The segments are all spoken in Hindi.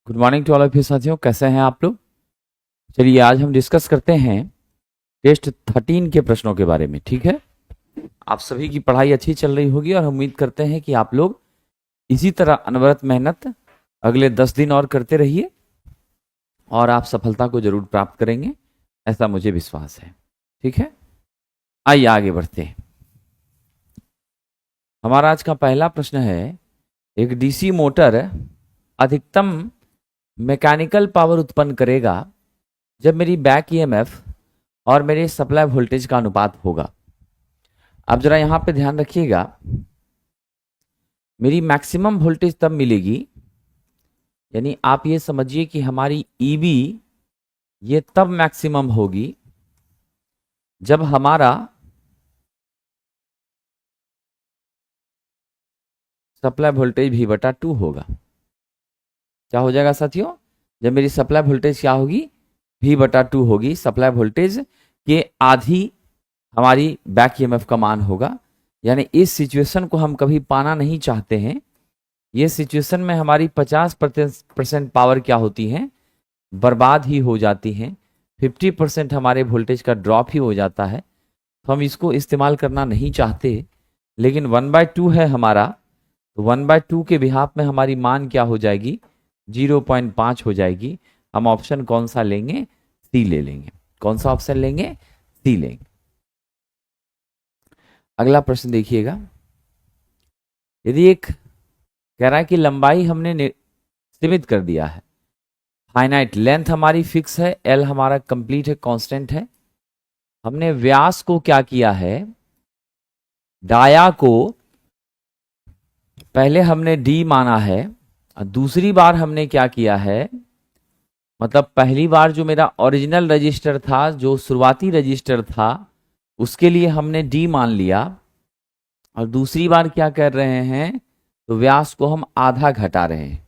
Good morning to all of you साथियों, कैसे हैं आप लोग। चलिए आज हम डिस्कस करते हैं टेस्ट 13 के प्रश्नों के बारे में। ठीक है, आप सभी की पढ़ाई अच्छी चल रही होगी और हम उम्मीद करते हैं कि आप लोग इसी तरह अनवरत मेहनत अगले 10 दिन और करते रहिए और आप सफलता को जरूर प्राप्त करेंगे, ऐसा मुझे विश्वास है। ठीक है, आइए आगे बढ़ते हैं। हमारा आज का पहला प्रश्न है, एक डीसी मोटर अधिकतम मैकेनिकल पावर उत्पन्न करेगा जब मेरी बैक ईएमएफ और मेरे सप्लाई वोल्टेज का अनुपात होगा। अब जरा यहां पे ध्यान रखिएगा, मेरी मैक्सिमम वोल्टेज तब मिलेगी, यानी आप ये समझिए कि हमारी ईबी ये तब मैक्सिमम होगी जब हमारा सप्लाई वोल्टेज V/2 होगा। क्या हो जाएगा साथियों, जब मेरी सप्लाई वोल्टेज क्या होगी, V/2 होगी। सप्लाई वोल्टेज के आधी हमारी बैक ईएमएफ का मान होगा। यानी इस सिचुएशन को हम कभी पाना नहीं चाहते हैं। ये सिचुएशन में हमारी 50% पावर क्या होती है, बर्बाद ही हो जाती है। 50% हमारे वोल्टेज का ड्रॉप ही हो जाता है, तो हम इसको इस्तेमाल करना नहीं चाहते। लेकिन 1/2 है हमारा, तो 1/2 के बिहाफ में हमारी मान क्या हो जाएगी, 0.5 हो जाएगी। हम ऑप्शन कौन सा लेंगे, सी ले लेंगे। कौन सा ऑप्शन लेंगे, सी लेंगे। अगला प्रश्न देखिएगा, यदि एक कह रहा है कि लंबाई हमने सीमित कर दिया है, फाइनाइट लेंथ हमारी फिक्स है, एल हमारा कंप्लीट है, कांस्टेंट है। हमने व्यास को क्या किया है, डाया को पहले हमने डी माना है और दूसरी बार हमने क्या किया है, मतलब पहली बार जो मेरा ओरिजिनल रजिस्टर था, जो शुरुआती रजिस्टर था, उसके लिए हमने डी मान लिया और दूसरी बार क्या कर रहे हैं, तो व्यास को हम आधा घटा रहे हैं।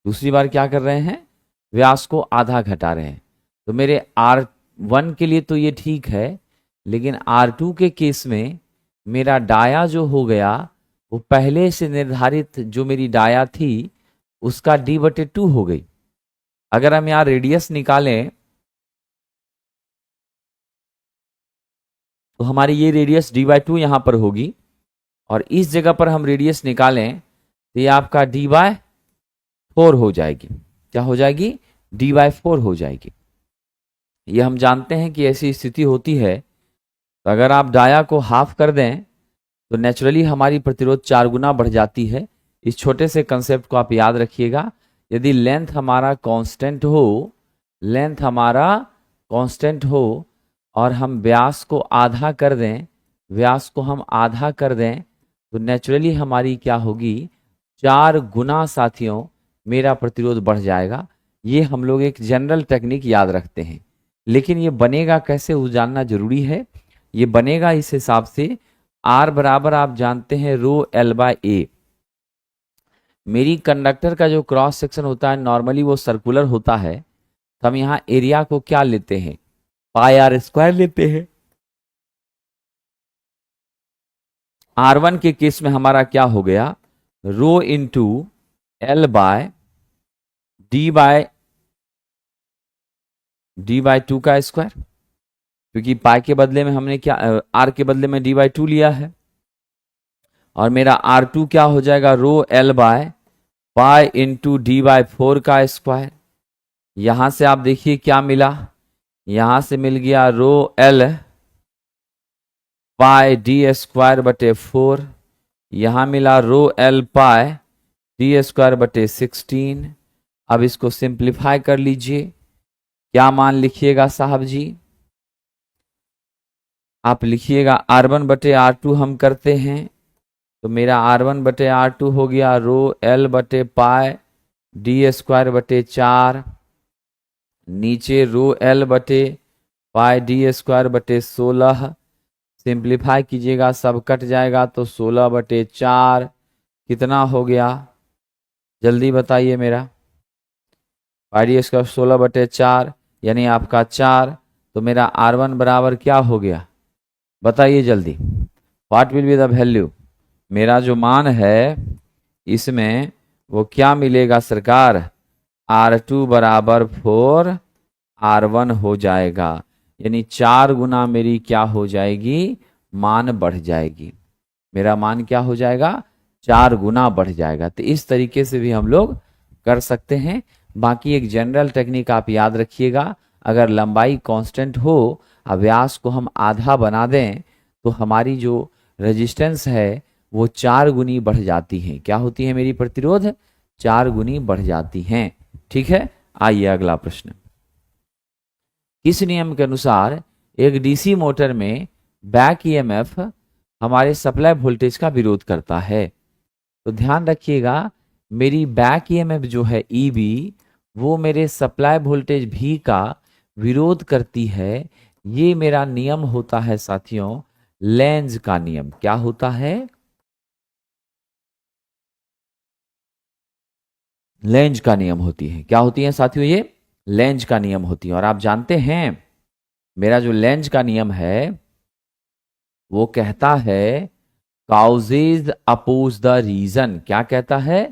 दूसरी बार क्या कर रहे हैं, व्यास को आधा घटा रहे हैं। तो मेरे R1 के लिए तो ये ठीक है, लेकिन R2 के केस में मेरा डाया जो हो गया वो पहले से निर्धारित जो मेरी डाया थी उसका D/2 हो गई। अगर हम यहाँ रेडियस निकालें तो हमारी ये रेडियस D/2 यहां पर होगी और इस जगह पर हम रेडियस निकालें तो ये आपका D/4 हो जाएगी। क्या हो जाएगी, D/4 हो जाएगी। ये हम जानते हैं कि ऐसी स्थिति होती है, तो अगर आप डाया को हाफ कर दें तो नेचुरली हमारी प्रतिरोध 4 गुना बढ़ जाती है। इस छोटे से कंसेप्ट को आप याद रखिएगा। यदि लेंथ हमारा कांस्टेंट हो, लेंथ हमारा कांस्टेंट हो और हम व्यास को आधा कर दें, व्यास को हम आधा कर दें, तो नेचुरली हमारी क्या होगी, 4 गुना साथियों मेरा प्रतिरोध बढ़ जाएगा। ये हम लोग एक जनरल टेक्निक याद रखते हैं, लेकिन ये बनेगा कैसे वो जानना जरूरी है। ये बनेगा इस हिसाब से, R बराबर आप जानते हैं ρL/A। मेरी कंडक्टर का जो क्रॉस सेक्शन होता है नॉर्मली वो सर्कुलर होता है, तो हम यहाँ एरिया को क्या लेते हैं, πr² लेते हैं। R1 के केस में हमारा क्या हो गया, ρ/D/2 का स्क्वायर, क्योंकि पाई के बदले में हमने क्या, R के बदले में D/2 लिया है। और मेरा R2 क्या हो जाएगा, ρL/π/D/4 का स्क्वायर। यहां से आप देखिए क्या मिला, यहां से मिल गया ρL/π/D²/4, यहां मिला ρL/π/D²/16। अब इसको सिंप्लीफाई कर लीजिए, क्या मान लिखिएगा साहब जी, आप लिखिएगा R1/R2 हम करते हैं, तो मेरा R1/R2 हो गया ρL/π/D²/4, नीचे ρL/π/D²/16। सिंप्लीफाई कीजिएगा, सब कट जाएगा तो 16/4 कितना हो गया, जल्दी बताइए मेरा, πD² 16/4 यानी आपका 4। तो मेरा R1 बराबर क्या हो गया, बताइए जल्दी, what will be the value. मेरा जो मान है इसमें वो क्या मिलेगा सरकार, R2 बराबर 4 R1 हो जाएगा, यानी 4 गुना मेरी क्या हो जाएगी, मान बढ़ जाएगी। मेरा मान क्या हो जाएगा, 4 गुना बढ़ जाएगा। तो इस तरीके से भी हम लोग कर सकते हैं। बाकी एक जनरल टेक्निक आप याद रखिएगा, अगर लंबाई कांस्टेंट हो और व्यास को हम आधा बना दें तो हमारी जो रेजिस्टेंस है वो 4 गुनी बढ़ जाती है। क्या होती है मेरी प्रतिरोध, 4 गुनी बढ़ जाती हैं। ठीक है, आइए अगला प्रश्न। किस नियम के अनुसार एक डीसी मोटर में बैक ईएमएफ हमारे सप्लाई वोल्टेज का विरोध करता है? तो ध्यान रखिएगा, मेरी बैक ईएमएफ जो है ईबी, वो मेरे सप्लाई वोल्टेज भी का विरोध करती है। ये मेरा नियम होता है साथियों, लेंज का नियम। क्या होता है, लेंज का नियम होती है। क्या होती है साथियों, ये लेंज का नियम होती है। और आप जानते हैं मेरा जो लेंज का नियम है वो कहता है कॉजेज अपोज द रीजन। क्या कहता है,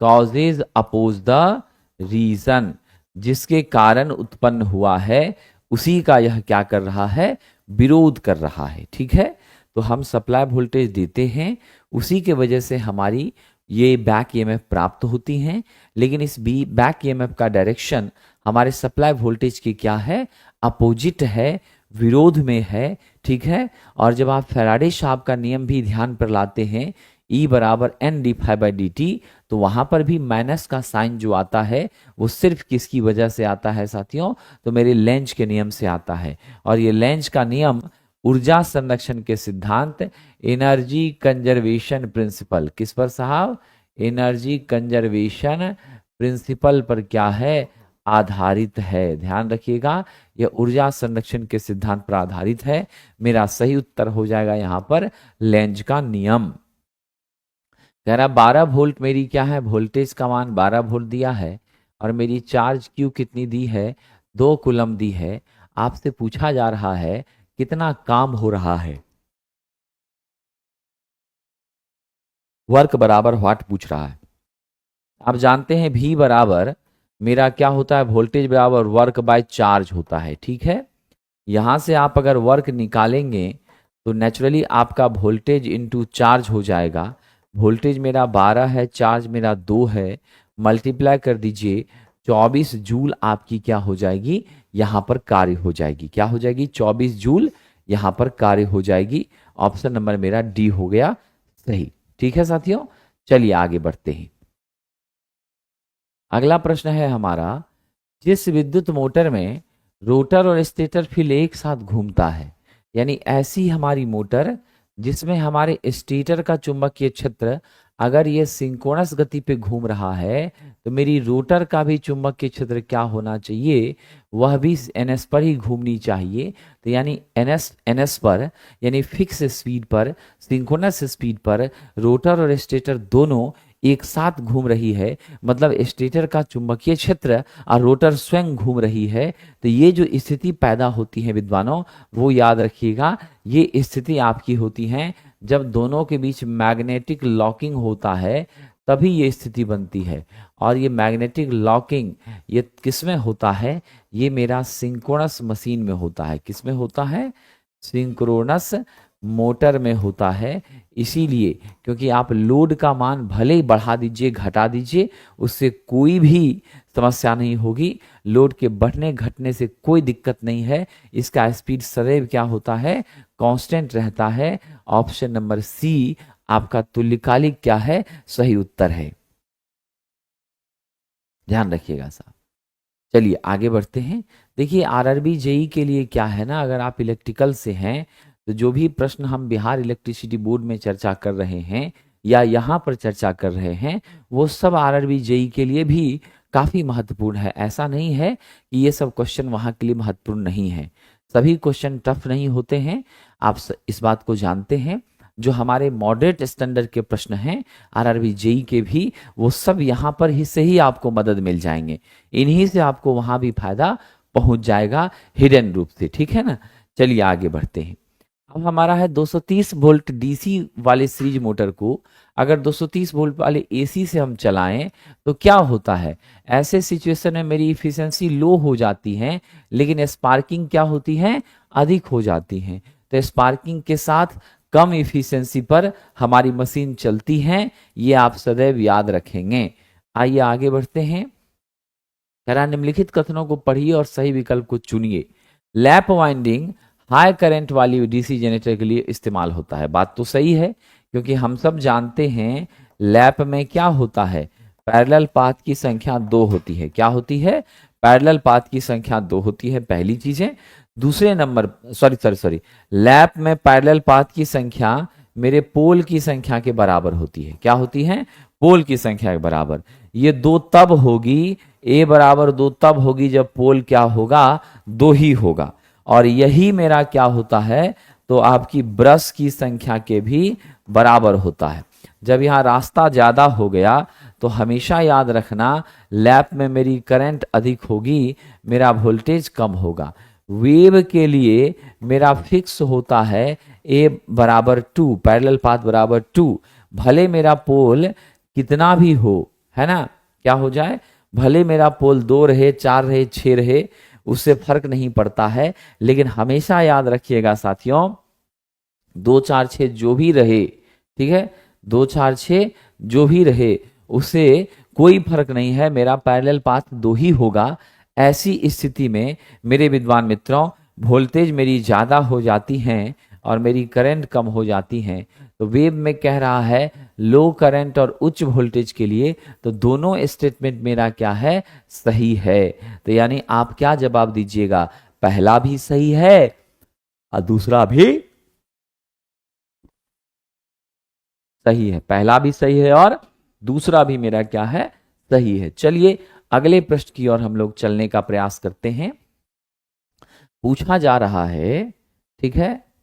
कॉजेज अपोज द रीजन, जिसके कारण उत्पन्न हुआ है उसी का यह क्या कर रहा है, विरोध कर रहा है। ठीक है, तो हम सप्लाई वोल्टेज देते हैं, उसी के वजह से हमारी ये बैक ईएमएफ प्राप्त होती हैं। लेकिन इस बैक ईएमएफ का डायरेक्शन हमारे सप्लाई वोल्टेज की क्या है, अपोजिट है, विरोध में है। ठीक है, और जब आप फैराडे साहब का नियम भी ध्यान पर लाते हैं, E बराबर N d phi by d t, तो वहां पर भी माइनस का साइन जो आता है वो सिर्फ किसकी वजह से आता है साथियों, तो मेरे लेंज के नियम से आता है। और ये लेंज का नियम ऊर्जा संरक्षण के सिद्धांत, एनर्जी कंजर्वेशन प्रिंसिपल, किस पर साहब, एनर्जी कंजर्वेशन प्रिंसिपल पर क्या है, आधारित है। ध्यान रखिएगा, यह ऊर्जा संरक्षण के सिद्धांत पर आधारित है। मेरा सही उत्तर हो जाएगा यहाँ पर लेंज का नियम। कह रहा 12 वोल्ट मेरी क्या है, वोल्टेज का मान 12 वोल्ट दिया है और मेरी चार्ज क्यू कितनी दी है, 2 कूलम दी है। आपसे पूछा जा रहा है कितना काम हो रहा है, वर्क बराबर व्हाट पूछ रहा है। आप जानते हैं V बराबर मेरा क्या होता है, वोल्टेज बराबर वर्क बाय चार्ज होता है। ठीक है, यहां से आप अगर वर्क निकालेंगे तो नेचुरली आपका वोल्टेज इनटू चार्ज हो जाएगा। वोल्टेज मेरा 12 है, चार्ज मेरा 2 है, मल्टीप्लाई कर दीजिए, 24 जूल आपकी क्या हो जाएगी, यहां पर कार्य हो जाएगी। क्या हो जाएगी, 24 जूल यहां पर कार्य हो जाएगी। ऑप्शन नंबर मेरा डी हो गया सही। ठीक है साथियों, चलिए आगे बढ़ते हैं। अगला प्रश्न है हमारा, जिस विद्युत मोटर में रोटर और स्टेटर फील्ड एक साथ घूमता है, यानी ऐसी हमारी मोटर जिसमें हमारे स्टेटर का चुंबकीय क्षेत्र अगर ये सिंक्रोनस गति पे घूम रहा है तो मेरी रोटर का भी चुंबकीय क्षेत्र क्या होना चाहिए, वह भी ns पर ही घूमनी चाहिए। तो यानी ns पर, यानी फिक्स स्पीड पर, सिंक्रोनस स्पीड पर रोटर और स्टेटर दोनों एक साथ घूम रही है, मतलब स्टेटर का चुंबकीय क्षेत्र और रोटर स्वयं घूम रही है। तो ये जो स्थिति पैदा होती है विद्वानों, वो याद रखिएगा, ये स्थिति आपकी होती है जब दोनों के बीच मैग्नेटिक लॉकिंग होता है, तभी ये स्थिति बनती है। और ये मैग्नेटिक लॉकिंग ये किसमें होता है, ये मेरा सिंक्रोनस मशीन में होता है। किसमें होता है, सिंक्रोनस मोटर में होता है। इसीलिए क्योंकि आप लोड का मान भले ही बढ़ा दीजिए घटा दीजिए, उससे कोई भी समस्या नहीं होगी। लोड के बढ़ने घटने से कोई दिक्कत नहीं है, इसका स्पीड सदैव क्या होता है, कांस्टेंट रहता है। ऑप्शन नंबर सी आपका तुल्यकालिक क्या है, सही उत्तर है। ध्यान रखिएगा साहब। चलिए आगे बढ़ते हैं। देखिए आरआरबी जेई के लिए क्या है ना, अगर आप इलेक्ट्रिकल से हैं तो जो भी प्रश्न हम बिहार इलेक्ट्रिसिटी बोर्ड में चर्चा कर रहे हैं या यहाँ पर चर्चा कर रहे हैं, वो सब आरआरबी जेई के लिए भी काफ़ी महत्वपूर्ण है। ऐसा नहीं है कि ये सब क्वेश्चन वहाँ के लिए महत्वपूर्ण नहीं है, सभी क्वेश्चन टफ नहीं होते हैं, आप इस बात को जानते हैं। जो हमारे मॉडरेट स्टैंडर्ड के प्रश्न हैं आरआरबी जेई के भी, वो सब यहाँ पर ही से ही आपको मदद मिल जाएंगे, इन्हीं से आपको वहाँ भी फायदा पहुँच जाएगा हिडन रूप से। ठीक है ना, चलिए आगे बढ़ते हैं। अब हमारा है 230 वोल्ट डीसी वाले सीरीज मोटर को अगर 230 वोल्ट वाले एसी से हम चलाएं तो क्या होता है, ऐसे सिचुएशन में मेरी इफिशिएंसी लो हो जाती है लेकिन स्पार्किंग क्या होती है, अधिक हो जाती है। तो स्पार्किंग के साथ कम इफिशिएंसी पर हमारी मशीन चलती है, ये आप सदैव याद रखेंगे। आइए आगे बढ़ते हैं। कह रहा निम्नलिखित कथनों को पढ़िए और सही विकल्प को चुनिए। लैप वाइंडिंग हाई करंट वाली डीसी जनरेटर के लिए इस्तेमाल होता है। बात तो सही है क्योंकि हम सब जानते हैं लैप में क्या होता है, पैरेलल पाथ की संख्या 2 होती है। क्या होती है, पैरेलल पाथ की संख्या 2 होती है, पहली चीज है। दूसरे नंबर सॉरी लैप में पैरेलल पाथ की संख्या मेरे पोल की संख्या के बराबर होती है। क्या होती है, पोल की संख्या के बराबर। ये 2 तब होगी, a बराबर 2 तब होगी जब पोल क्या होगा, 2 ही होगा। और यही मेरा क्या होता है, तो आपकी ब्रश की संख्या के भी बराबर होता है। जब यहाँ रास्ता ज्यादा हो गया तो हमेशा याद रखना लैप में मेरी करंट अधिक होगी, मेरा वोल्टेज कम होगा। वेव के लिए मेरा फिक्स होता है a बराबर 2, पैरेलल पाथ बराबर 2। भले मेरा पोल कितना भी हो, है ना, क्या हो जाए, भले मेरा पोल 2 रहे, 4 रहे, 6 रहे, उससे फर्क नहीं पड़ता है। लेकिन हमेशा याद रखिएगा साथियों, 2 4 6 जो भी रहे, ठीक है, 2 4 6 जो भी रहे उससे कोई फर्क नहीं है, मेरा पैरेलल पाथ 2 ही होगा। ऐसी स्थिति में मेरे विद्वान मित्रों वोल्टेज मेरी ज्यादा हो जाती हैं और मेरी करंट कम हो जाती हैं। तो वेब में कह रहा है लो करंट और उच्च वोल्टेज के लिए, तो दोनों स्टेटमेंट मेरा क्या है, सही है। तो यानी आप क्या जवाब दीजिएगा, पहला भी सही है और दूसरा भी सही है। पहला भी सही है और दूसरा भी मेरा क्या है, सही है। चलिए अगले प्रश्न की ओर हम लोग चलने का प्रयास करते हैं। पूछा जा रहा है, ठीक है,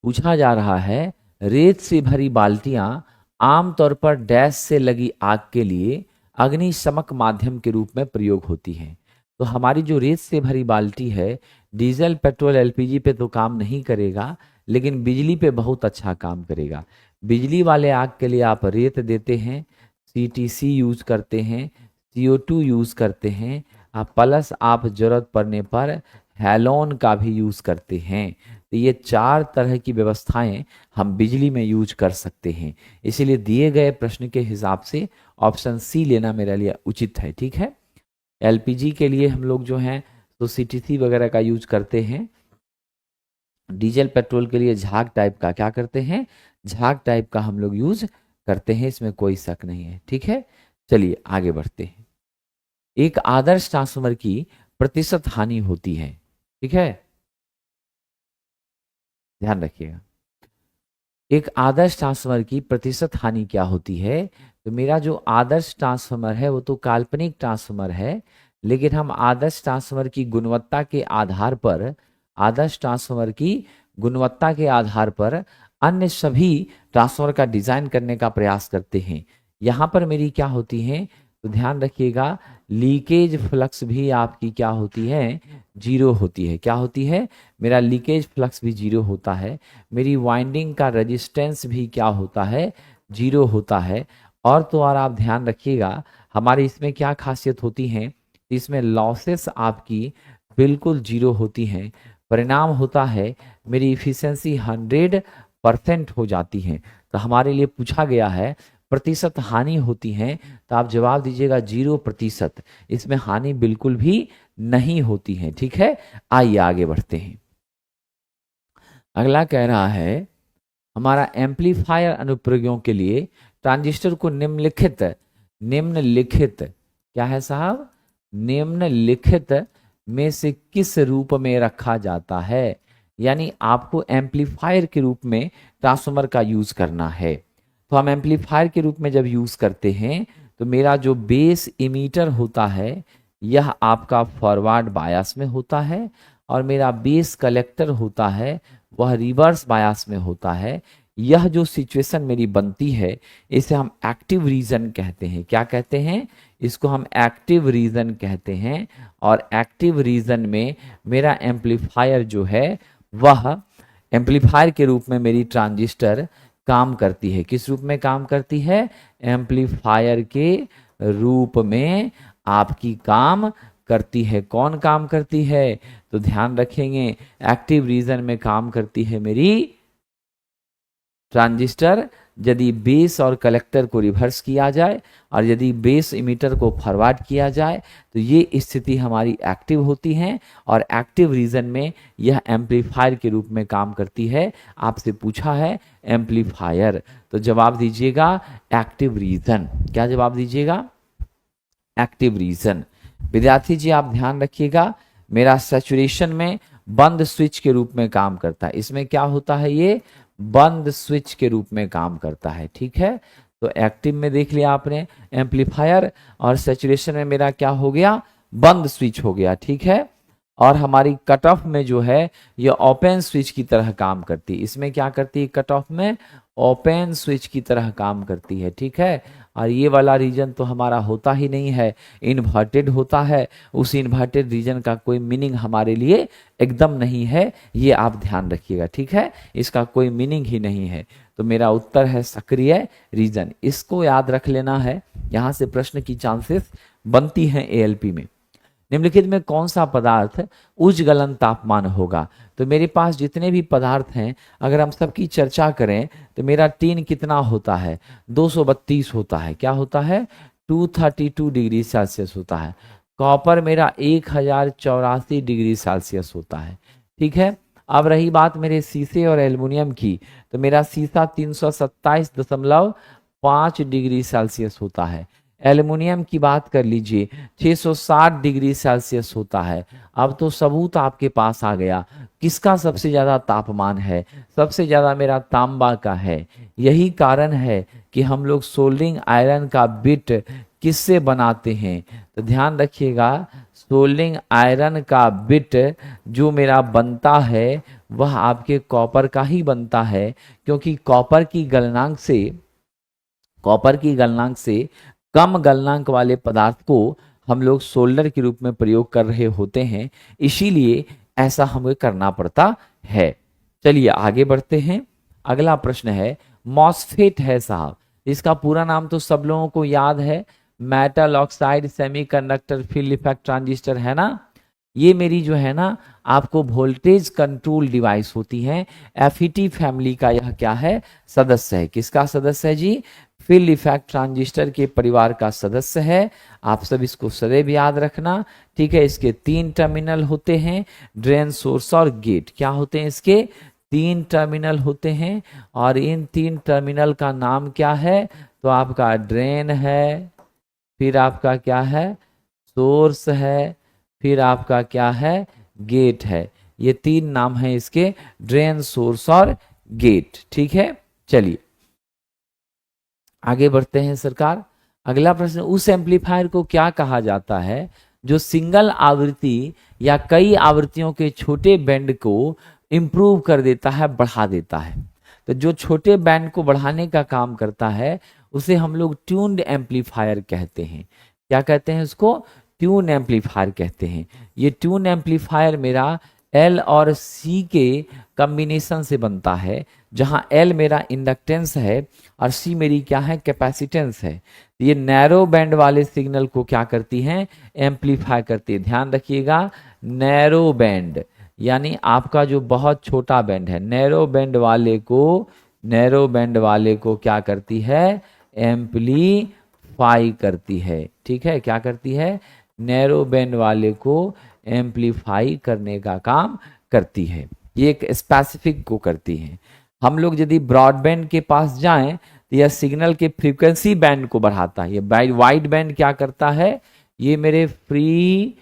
पूछा जा रहा है रेत से भरी बाल्टियां आमतौर पर डैश से लगी आग के लिए अग्निशमक माध्यम के रूप में प्रयोग होती हैं। तो हमारी जो रेत से भरी बाल्टी है डीजल पेट्रोल एलपीजी पे तो काम नहीं करेगा लेकिन बिजली पे बहुत अच्छा काम करेगा। बिजली वाले आग के लिए आप रेत देते हैं, सीटीसी यूज करते हैं, CO2 यूज करते हैं, प्लस आप जरूरत पड़ने पर हैलोन का भी यूज करते हैं। तो ये 4 तरह की व्यवस्थाएं हम बिजली में यूज कर सकते हैं। इसीलिए दिए गए प्रश्न के हिसाब से ऑप्शन सी लेना मेरे लिए उचित है, ठीक है। एलपीजी के लिए हम लोग जो हैं तो सीटीसी वगैरह का यूज करते हैं। डीजल पेट्रोल के लिए झाग टाइप का क्या करते हैं, झाग टाइप का हम लोग यूज करते हैं, इसमें कोई शक नहीं है, ठीक है। चलिए आगे बढ़ते हैं। एक आदर्श ट्रांसफार्मर की प्रतिशत हानि होती है, ठीक है, ध्यान रखिएगा। एक आदर्श ट्रांसफार्मर की प्रतिशत हानि क्या होती है, तो मेरा जो आदर्श ट्रांसफार्मर है वो तो काल्पनिक ट्रांसफार्मर है, लेकिन हम आदर्श ट्रांसफार्मर की गुणवत्ता के आधार पर, आदर्श ट्रांसफार्मर की गुणवत्ता के आधार पर अन्य सभी ट्रांसफार्मर का डिजाइन करने का प्रयास करते हैं। यहाँ पर मेरी क्या होती है, तो ध्यान रखिएगा लीकेज फ्लक्स भी आपकी क्या होती है, 0 होती है। क्या होती है, मेरा लीकेज फ्लक्स भी 0 होता है। मेरी वाइंडिंग का रेजिस्टेंस भी क्या होता है, 0 होता है। और तो और आप ध्यान रखिएगा हमारे इसमें क्या खासियत होती है, इसमें लॉसेस आपकी बिल्कुल 0 होती हैं। परिणाम होता है मेरी इफिशियंसी 100% हो जाती है। तो हमारे लिए पूछा गया है प्रतिशत हानि होती है, तो आप जवाब दीजिएगा 0%। इसमें हानि बिल्कुल भी नहीं होती है, ठीक है। आइए आगे बढ़ते हैं। अगला कह रहा है हमारा एम्पलीफायर अनुप्रयोगों के लिए ट्रांजिस्टर को निम्नलिखित क्या है साहब, निम्नलिखित में से किस रूप में रखा जाता है। यानी आपको एम्पलीफायर के रूप में ट्रांसफार्मर का यूज करना है। तो हम एम्पलीफायर के रूप में जब यूज करते हैं तो मेरा जो बेस इमीटर होता है यह आपका फॉरवर्ड बायस में होता है और मेरा बेस कलेक्टर होता है वह रिवर्स बायस में होता है। यह जो सिचुएशन मेरी बनती है इसे हम एक्टिव रीजन कहते हैं। क्या कहते हैं? इसको हम एक्टिव रीजन कहते हैं। और एक्टिव रीजन में मेरा एम्पलीफायर जो है वह एम्पलीफायर के रूप में मेरी ट्रांजिस्टर काम करती है। किस रूप में काम करती है? एम्पलीफायर के रूप में आपकी काम करती है। कौन काम करती है? तो ध्यान रखेंगे, एक्टिव रीजन में काम करती है मेरी ट्रांजिस्टर। यदि बेस और कलेक्टर को रिवर्स किया जाए और यदि बेस इमीटर को फॉरवर्ड किया जाए तो ये स्थिति हमारी एक्टिव होती है और एक्टिव रीजन में यह एम्पलीफायर के रूप में काम करती है। आपसे पूछा है एम्पलीफायर, तो जवाब दीजिएगा एक्टिव रीजन। क्या जवाब दीजिएगा? Active region. विद्यार्थी जी आप ध्यान रखिएगा, मेरा सैचुरेशन में बंद स्विच के रूप में काम करता है। इसमें क्या होता है? ये बंद स्विच के रूप में काम करता है। ठीक है, तो एक्टिव में देख लिया आपने एम्पलीफायर, और सैचुरेशन में मेरा क्या हो गया? बंद स्विच हो गया। ठीक है, और हमारी कट ऑफ में जो है ये ओपन स्विच की तरह काम करती है। इसमें क्या करती है? कट ऑफ में ओपन स्विच की तरह काम करती है। ठीक है, और ये वाला रीजन तो हमारा होता ही नहीं है, इन्वर्टेड होता है। उस इन्वर्टेड रीजन का कोई मीनिंग हमारे लिए एकदम नहीं है, ये आप ध्यान रखिएगा। ठीक है, इसका कोई मीनिंग ही नहीं है। तो मेरा उत्तर है सक्रिय रीजन। इसको याद रख लेना है, यहाँ से प्रश्न की चांसेस बनती हैं एएलपी में। निम्नलिखित में कौन सा पदार्थ उच्च गलन तापमान होगा? तो मेरे पास जितने भी पदार्थ हैं अगर हम सबकी चर्चा करें तो मेरा टीन कितना होता है? 232 होता है। क्या होता है? 232 डिग्री सेल्सियस होता है। कॉपर मेरा 1084 डिग्री सेल्सियस होता है। ठीक है, अब रही बात मेरे शीशे और एल्युमिनियम की, तो मेरा शीशा 327.5 डिग्री सेल्सियस होता है। एल्युमिनियम की बात कर लीजिए 660 डिग्री सेल्सियस होता है। अब तो सबूत आपके पास आ गया, किसका सबसे ज़्यादा तापमान है? सबसे ज़्यादा मेरा तांबा का है। यही कारण है कि हम लोग सोल्डरिंग आयरन का बिट किससे बनाते हैं? तो ध्यान रखिएगा, सोल्डरिंग आयरन का बिट जो मेरा बनता है वह आपके कॉपर का ही बनता है, क्योंकि कॉपर की गलनांक से कम गलनांक वाले पदार्थ को हम लोग सोल्डर के रूप में प्रयोग कर रहे होते हैं, इसीलिए ऐसा हमें करना पड़ता है। चलिए आगे बढ़ते हैं। अगला प्रश्न है मॉसफेट है साहब, इसका पूरा नाम तो सब लोगों को याद है, metal oxide semiconductor field effect transistor, है ना। ये मेरी जो है ना आपको वोल्टेज कंट्रोल डिवाइस होती है। एफईटी फैमिली का यह क्या है? सदस्य है। किसका सदस्य है जी? फील्ड इफेक्ट ट्रांजिस्टर के परिवार का सदस्य है। आप सब इसको सदैव याद रखना। ठीक है, इसके 3 टर्मिनल होते हैं, ड्रेन, सोर्स और गेट। क्या होते हैं इसके? 3 टर्मिनल होते हैं, और इन 3 टर्मिनल का नाम क्या है? तो आपका ड्रेन है, फिर आपका क्या है? सोर्स है, फिर आपका क्या है? गेट है। ये 3 नाम है इसके, ड्रेन, सोर्स और गेट। ठीक है, चलिए आगे बढ़ते हैं सरकार। अगला प्रश्न, उस एम्पलीफायर को क्या कहा जाता है जो सिंगल आवृत्ति या कई आवृत्तियों के छोटे बैंड को इंप्रूव कर देता है, बढ़ा देता है? तो जो छोटे बैंड को बढ़ाने का काम करता है उसे हम लोग ट्यून्ड एम्पलीफायर कहते हैं। क्या कहते हैं उसको? ट्यून एम्पलीफायर कहते हैं। ये ट्यून एम्पलीफायर मेरा एल और सी के कॉम्बिनेशन से बनता है, जहां एल मेरा इंडक्टेंस है और सी मेरी क्या है? कैपेसिटेंस है। ये नैरो बैंड वाले सिग्नल को क्या करती हैं? एम्पलीफाई करती है। ध्यान रखिएगा, नैरो बैंड यानी आपका जो बहुत छोटा बैंड है, नैरो बैंड वाले को क्या करती है? एम्पलीफाई करती है। ठीक है, क्या करती है? नैरो बैंड वाले को एम्पलीफाई करने का काम करती है। ये एक स्पेसिफिक को करती है। हम लोग यदि ब्रॉडबैंड के पास जाएं तो यह सिग्नल के फ्रीक्वेंसी बैंड को बढ़ाता है। ये वाइड बैंड क्या करता है? ये मेरे फ्रीक्वेंसी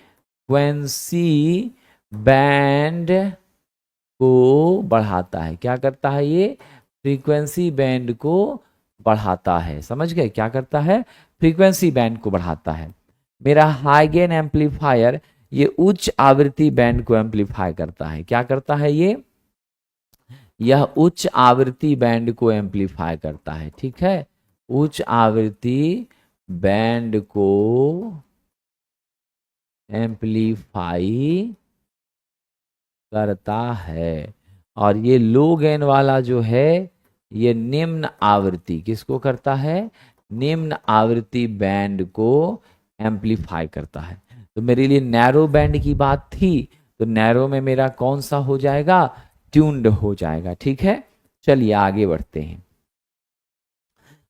बैंड को बढ़ाता है। क्या करता है? ये फ्रीक्वेंसी बैंड को बढ़ाता है। समझ गए? क्या करता है? फ्रीक्वेंसी बैंड को बढ़ाता है। मेरा हाई गेन एम्पलीफायर ये उच्च आवृत्ति बैंड को एम्पलीफाई करता है। क्या करता है? यह उच्च आवृत्ति बैंड को एम्पलीफाई करता है। ठीक है, उच्च आवृत्ति बैंड को एम्पलीफाई करता है। और ये लो गेन वाला जो है ये निम्न आवृत्ति किसको करता है? निम्न आवृत्ति बैंड को एम्पलीफाई करता है। तो मेरे लिए नैरो बैंड की बात थी, तो नैरो में मेरा कौन सा हो जाएगा? ट्यून्ड हो जाएगा। ठीक है, चलिए आगे बढ़ते हैं।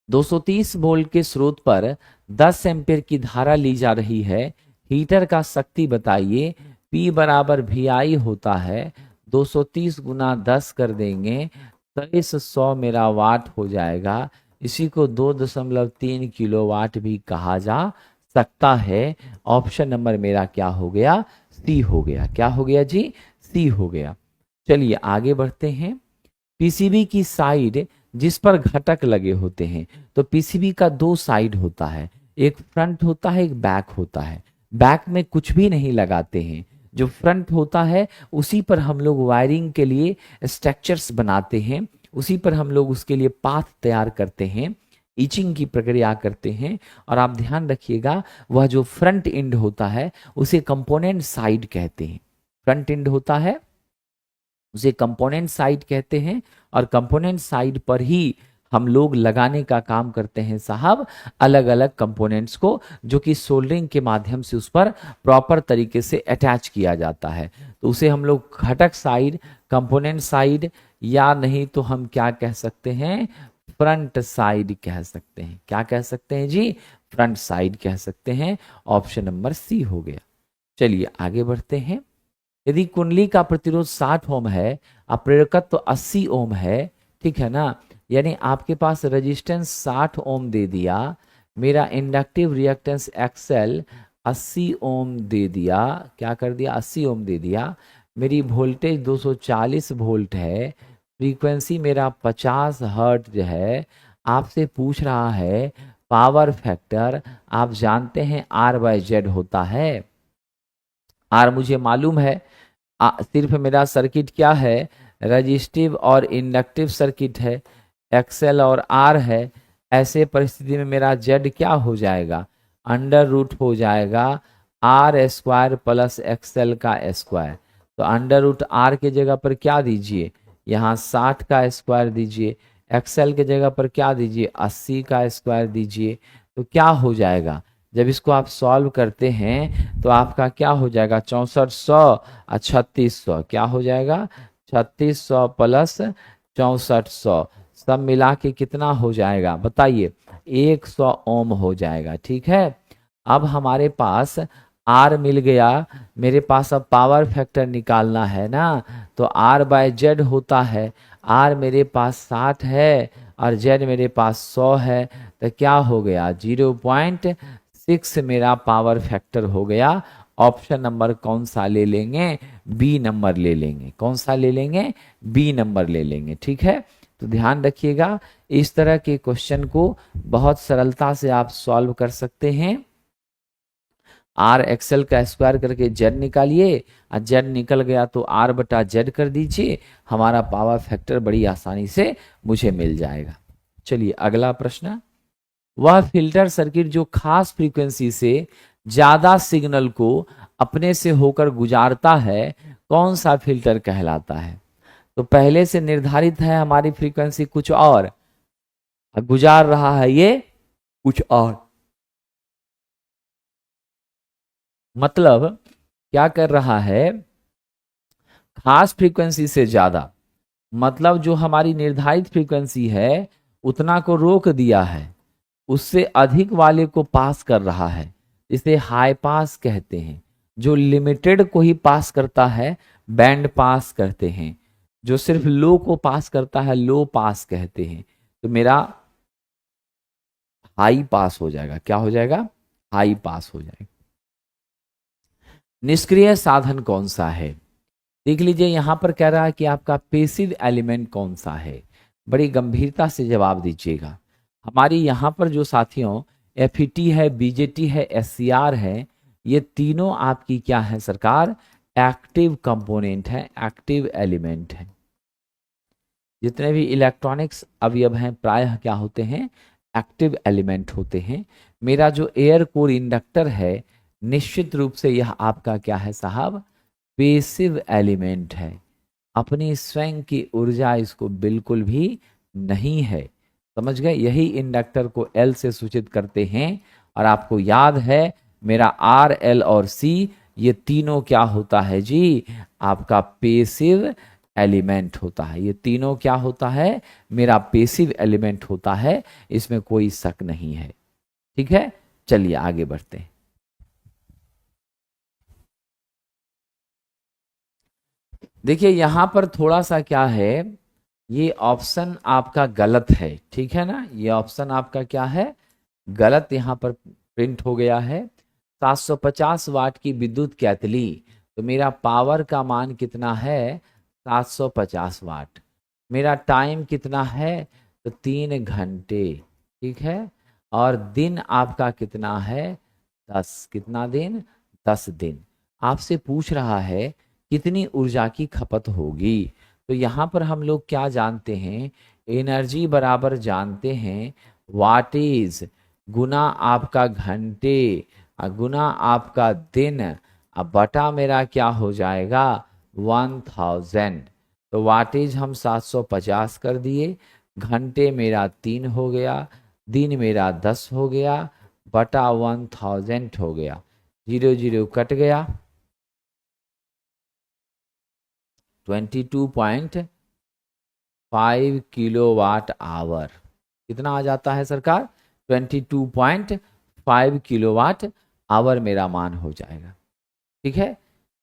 230 वोल्ट के स्रोत पर 10 एम्पीयर की धारा ली जा रही है। हीटर का शक्ति बताइए। P बराबर VI होता है, 230 गुना 10 कर देंगे 2300 मेरा वाट हो जाएगा। इसी को 2.3 किलोवाट भी कहा जा सकता है। ऑप्शन नंबर मेरा क्या हो गया? सी हो गया। क्या हो गया जी? सी हो गया। चलिए आगे बढ़ते हैं। पीसीबी की साइड जिस पर घटक लगे होते हैं, तो पीसीबी का दो साइड होता है, एक फ्रंट होता है, एक बैक होता है। बैक में कुछ भी नहीं लगाते हैं, जो फ्रंट होता है उसी पर हम लोग वायरिंग के लिए स्ट्रक्चर्स बनाते हैं, उसी पर हम लोग उसके लिए पाथ तैयार करते हैं, ईचिंग की प्रक्रिया करते हैं। और आप ध्यान रखिएगा, वह जो फ्रंट एंड होता है उसे कंपोनेंट साइड कहते हैं। फ्रंट एंड होता है उसे कंपोनेंट साइड कहते हैं, और कंपोनेंट साइड पर ही हम लोग लगाने का काम करते हैं साहब, अलग अलग कंपोनेंट्स को, जो कि सोल्डरिंग के माध्यम से उस पर प्रॉपर तरीके से अटैच किया जाता है। तो उसे हम लोग घटक साइड, कंपोनेंट साइड, या नहीं तो हम क्या कह सकते हैं? फ्रंट साइड कह सकते हैं। क्या कह सकते हैं जी? फ्रंट साइड कह सकते हैं। ऑप्शन नंबर सी हो गया। चलिए आगे बढ़ते हैं। यदि कुंडली का प्रतिरोध 60 ओम है और प्रेरकत्व 80 ओम है, ठीक है ना, यानी आपके पास रेजिस्टेंस 60 ओम दे दिया, मेरा इंडक्टिव रिएक्टेंस एक्सएल 80 ओम दे दिया, क्या कर दिया? 80 ओम दे दिया। मेरी वोल्टेज 240 वोल्ट है, फ्रीक्वेंसी मेरा 50 हर्ट्ज है। आपसे पूछ रहा है पावर फैक्टर। आप जानते हैं R/Z होता है। आर मुझे मालूम है, सिर्फ मेरा सर्किट क्या है? रजिस्टिव और इंडक्टिव सर्किट है, एक्सएल और आर है। ऐसे परिस्थिति में मेरा जेड क्या हो जाएगा? अंडर रूट हो जाएगा आर स्क्वायर प्लस एक्सएल का स्क्वायर। तो अंडर रूट आर के जगह पर क्या दीजिए? यहाँ 60 का स्क्वायर दीजिए। एक्सएल के जगह पर क्या दीजिए? 80 का स्क्वायर दीजिए। तो क्या हो जाएगा? जब इसको आप सॉल्व करते हैं तो आपका क्या हो जाएगा? 6400 और 3600 क्या हो जाएगा? 3600 प्लस 6400 सब मिला के कितना हो जाएगा बताइए? 100 ओम हो जाएगा। ठीक है, अब हमारे पास आर मिल गया, मेरे पास अब पावर फैक्टर निकालना है ना, तो R/Z होता है। आर मेरे पास 60 है और जेड मेरे पास 100 है, तो क्या हो गया? 0.6 मेरा पावर फैक्टर हो गया। ऑप्शन नंबर कौन सा ले लेंगे? बी नंबर ले लेंगे। कौन सा ले लेंगे? बी नंबर ले लेंगे। ठीक है, तो ध्यान रखिएगा, इस तरह के क्वेश्चन को बहुत सरलता से आप सॉल्व कर सकते हैं। आर एक्सएल का स्क्वायर करके जेड निकालिए, और जेड निकल गया तो R/Z कर दीजिए, हमारा पावर फैक्टर बड़ी आसानी से मुझे मिल जाएगा। चलिए अगला प्रश्न। वह फिल्टर सर्किट जो खास फ्रीक्वेंसी से ज्यादा सिग्नल को अपने से होकर गुजारता है, कौन सा फिल्टर कहलाता है? तो पहले से निर्धारित है हमारी फ्रीक्वेंसी कुछ और, गुजार रहा है ये कुछ और। मतलब क्या कर रहा है? खास फ्रीक्वेंसी से ज्यादा, मतलब जो हमारी निर्धारित फ्रीक्वेंसी है उतना को रोक दिया है, उससे अधिक वाले को पास कर रहा है। इसे हाई पास कहते हैं। जो लिमिटेड को ही पास करता है बैंड पास कहते हैं। जो सिर्फ लो को पास करता है लो पास कहते हैं। तो मेरा हाई पास हो जाएगा। क्या हो जाएगा? हाई पास हो जाएगा। निष्क्रिय साधन कौन सा है? देख लीजिए, यहां पर कह रहा है कि आपका पैसिव एलिमेंट कौन सा है। बड़ी गंभीरता से जवाब दीजिएगा। हमारी यहाँ पर जो साथियों FET है, BJT है, SCR है, ये तीनों आपकी क्या है सरकार? एक्टिव कंपोनेंट है, एक्टिव एलिमेंट है। जितने भी इलेक्ट्रॉनिक्स अवयव हैं प्रायः क्या होते हैं, एक्टिव एलिमेंट होते हैं। मेरा जो एयर कोर इंडक्टर है निश्चित रूप से यह आपका क्या है साहब, पेसिव एलिमेंट है। अपनी स्वयं की ऊर्जा इसको बिल्कुल भी नहीं है। समझ गए, यही इंडक्टर को एल से सूचित करते हैं। और आपको याद है मेरा आर, एल और सी ये तीनों क्या होता है जी, आपका पेसिव एलिमेंट होता है। ये तीनों क्या होता है, मेरा पेसिव एलिमेंट होता है, इसमें कोई शक नहीं है। ठीक है, चलिए आगे बढ़ते हैं। देखिए यहां पर थोड़ा सा क्या है, ये ऑप्शन आपका गलत है, ठीक है ना, ये ऑप्शन आपका क्या है, गलत यहां पर प्रिंट हो गया है। 750 वाट की विद्युत केतली, तो मेरा पावर का मान कितना है, 750 वाट। मेरा टाइम कितना है, तो 3 घंटे, ठीक है। और दिन आपका कितना है, 10, कितना दिन, 10 दिन। आपसे पूछ रहा है कितनी ऊर्जा की खपत होगी। तो यहाँ पर हम लोग क्या जानते हैं, एनर्जी बराबर जानते हैं वाटेज गुना आपका घंटे गुना आपका दिन, अब बटा मेरा क्या हो जाएगा 1000। तो वाटेज हम 750 कर दिए, घंटे मेरा 3 हो गया, दिन मेरा 10 हो गया, बटा 1000 हो गया, 0 0 कट गया, 22.5 किलोवाट आवर। कितना आ जाता है सरकार, 22.5 किलोवाट आवर मेरा मान हो जाएगा। ठीक है,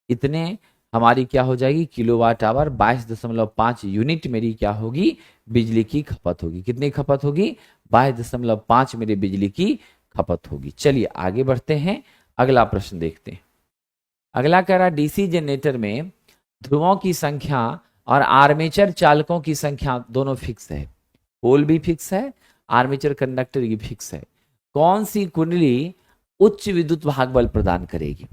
इतने हमारी क्या हो जाएगी किलोवाट आवर, 22.5 यूनिट मेरी क्या होगी, बिजली की खपत होगी। कितनी खपत होगी, 22.5 मेरी बिजली की खपत होगी। चलिए आगे बढ़ते हैं, अगला प्रश्न देखते हैं। अगला कह रहा डीसी जनरेटर में ध्रुवों की संख्या और आर्मेचर चालकों की संख्या दोनों फिक्स है, पोल भी फिक्स है, आर्मेचर कंडक्टर भी फिक्स है। कौन सी कुंडली उच्च विद्युत भाग बल प्रदान करेगी।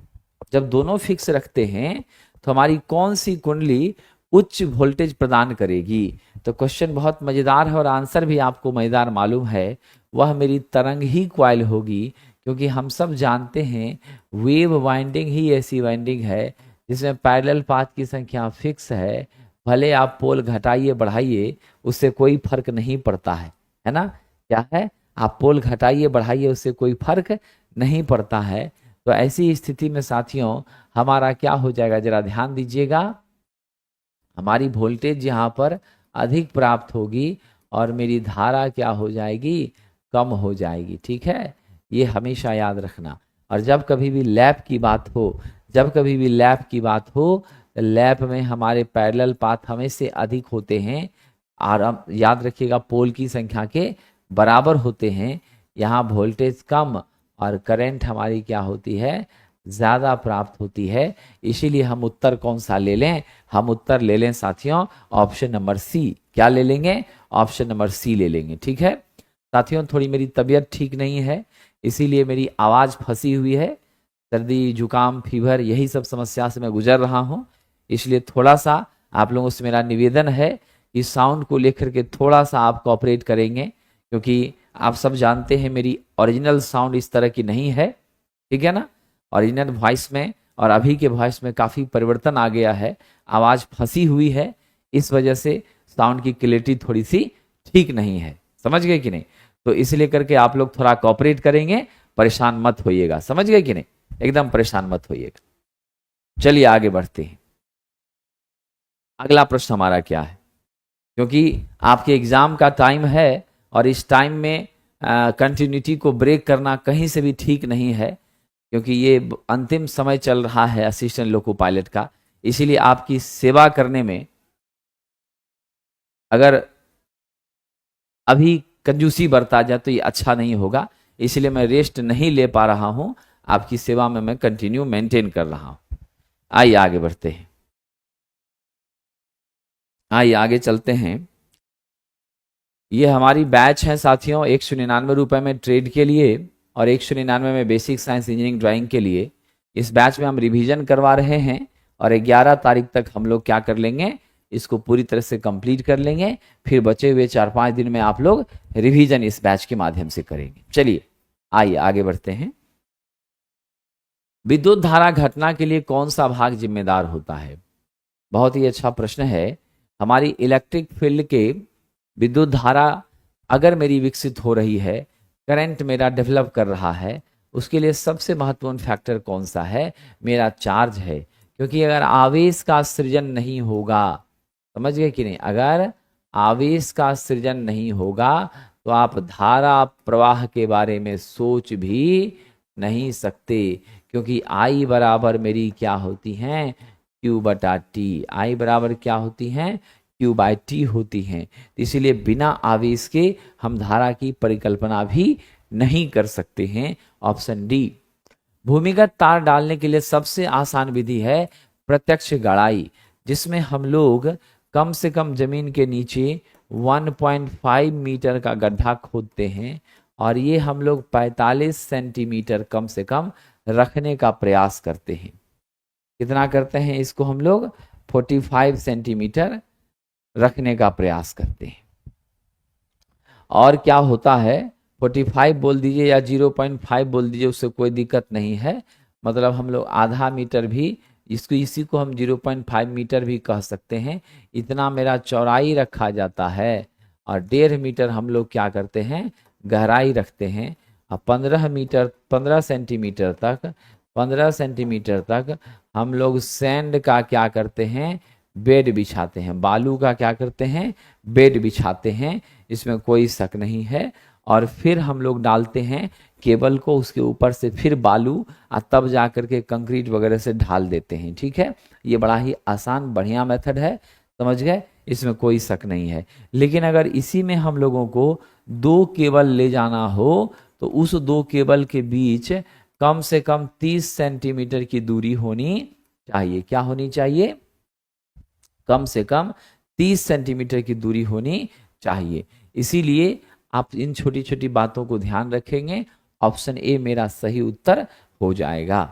जब दोनों फिक्स रखते हैं तो हमारी कौन सी कुंडली उच्च वोल्टेज प्रदान करेगी। तो क्वेश्चन बहुत मजेदार है और आंसर भी आपको मजेदार मालूम है, वह मेरी तरंग ही क्वाइल होगी। क्योंकि हम सब जानते हैं वेव वाइंडिंग ही ऐसी वाइंडिंग है जिसमें पैरेलल पाथ की संख्या फिक्स है, भले आप पोल घटाइए बढ़ाइए उससे कोई फर्क नहीं पड़ता है ना। क्या है, आप पोल घटाइए बढ़ाइए उससे कोई फर्क नहीं पड़ता है। तो ऐसी स्थिति में साथियों हमारा क्या हो जाएगा, जरा ध्यान दीजिएगा, हमारी वोल्टेज यहाँ पर अधिक प्राप्त होगी और मेरी धारा क्या हो जाएगी, कम हो जाएगी। ठीक है, ये हमेशा याद रखना। और जब कभी भी लैप की बात हो, जब कभी भी लैप की बात हो, लैप में हमारे पैरेलल पाथ हमेशा अधिक होते हैं और याद रखिएगा पोल की संख्या के बराबर होते हैं। यहाँ वोल्टेज कम और करंट हमारी क्या होती है, ज़्यादा प्राप्त होती है। इसीलिए हम उत्तर कौन सा ले लें, हम उत्तर ले लें साथियों ऑप्शन नंबर सी। क्या ले लेंगे, ऑप्शन नंबर सी ले लेंगे। ठीक है साथियों, थोड़ी मेरी तबीयत ठीक नहीं है इसीलिए मेरी आवाज़ फंसी हुई है, सर्दी जुकाम फीवर यही सब समस्या से मैं गुजर रहा हूँ। इसलिए थोड़ा सा आप लोगों से मेरा निवेदन है कि साउंड को लेकर के थोड़ा सा आप कोऑपरेट करेंगे, क्योंकि आप सब जानते हैं मेरी ओरिजिनल साउंड इस तरह की नहीं है। ठीक है ना, ओरिजिनल वॉइस में और अभी के वॉइस में काफ़ी परिवर्तन आ गया है, आवाज़ फंसी हुई है, इस वजह से साउंड की क्लैरिटी थोड़ी सी ठीक नहीं है। समझ गए कि नहीं, तो इसलिए करके आप लोग थोड़ा कोऑपरेट करेंगे, परेशान मत होइएगा। समझ गए कि नहीं, एकदम परेशान मत होइएगा। चलिए आगे बढ़ते हैं, अगला प्रश्न हमारा क्या है, क्योंकि आपके एग्जाम का टाइम है और इस टाइम में कंटिन्यूटी को ब्रेक करना कहीं से भी ठीक नहीं है, क्योंकि ये अंतिम समय चल रहा है असिस्टेंट लोको पायलट का। इसीलिए आपकी सेवा करने में अगर अभी कंजूसी बरता जाए तो ये अच्छा नहीं होगा। इसलिए मैं रेस्ट नहीं ले पा रहा हूं, आपकी सेवा में मैं कंटिन्यू मेंटेन कर रहा हूं। आइए आगे बढ़ते हैं, आइए आगे चलते हैं। ये हमारी बैच है साथियों, 199 रुपये में ट्रेड के लिए और 199 में बेसिक साइंस इंजीनियरिंग ड्राइंग के लिए। इस बैच में हम रिवीजन करवा रहे हैं और 11 तारीख तक हम लोग क्या कर लेंगे, इसको पूरी तरह से कंप्लीट कर लेंगे, फिर बचे हुए 4-5 दिन में आप लोग रिवीजन इस बैच के माध्यम से करेंगे। चलिए आइए आगे बढ़ते हैं। विद्युत धारा घटना के लिए कौन सा भाग जिम्मेदार होता है? बहुत ही अच्छा प्रश्न है। हमारी इलेक्ट्रिक फील्ड के विद्युत धारा अगर मेरी विकसित हो रही है, करंट मेरा डेवलप कर रहा है, उसके लिए सबसे महत्वपूर्ण फैक्टर कौन सा है? मेरा चार्ज है। क्योंकि अगर आवेश का सृजन नहीं होगा, समझ गए कि नहीं, अगर आवेश का सृजन नहीं होगा तो आप धारा प्रवाह के बारे में सोच भी नहीं सकते। क्योंकि आई बराबर मेरी क्या होती हैं? Q बटा टी। आई बराबर क्या होती हैं? Q बाई टी होती हैं। इसीलिए बिना आवेश के हम धारा की परिकल्पना भी नहीं कर सकते हैं। Option D. भूमिगत तार डालने के लिए सबसे आसान विधि है प्रत्यक्ष गड़ाई, जिसमें हम लोग कम से कम जमीन के नीचे 1.5 मीटर का गड्ढा खोदते हैं और ये हम लोग 45 सेंटीमीटर कम से कम रखने का प्रयास करते हैं। कितना करते हैं इसको हम लोग? 45 सेंटीमीटर रखने का प्रयास करते हैं। और क्या होता है, 45 बोल दीजिए या 0.5 बोल दीजिए, उससे कोई दिक्कत नहीं है। मतलब हम लोग आधा मीटर भी, इसी को हम 0.5 मीटर भी कह सकते हैं। इतना मेरा चौड़ाई रखा जाता है और 1.5 मीटर हम लोग क्या करते हैं? गहराई रखते हैं। और 15 सेंटीमीटर तक हम लोग सैंड का क्या करते हैं? बेड बिछाते हैं। बालू का क्या करते हैं? बेड बिछाते हैं। इसमें कोई शक नहीं है। और फिर हम लोग डालते हैं केबल को, उसके ऊपर से फिर बालू, और तब जा करके कंक्रीट वगैरह से ढाल देते हैं। ठीक है, ये बड़ा ही आसान बढ़िया मेथड है, समझ गए, इसमें कोई शक नहीं है। लेकिन अगर इसी में हम लोगों को 2 केबल ले जाना हो तो उस 2 केबल के बीच कम से कम 30 सेंटीमीटर की दूरी होनी चाहिए। क्या होनी चाहिए? कम से कम 30 सेंटीमीटर की दूरी होनी चाहिए। इसीलिए आप इन छोटी छोटी बातों को ध्यान रखेंगे। ऑप्शन ए मेरा सही उत्तर हो जाएगा।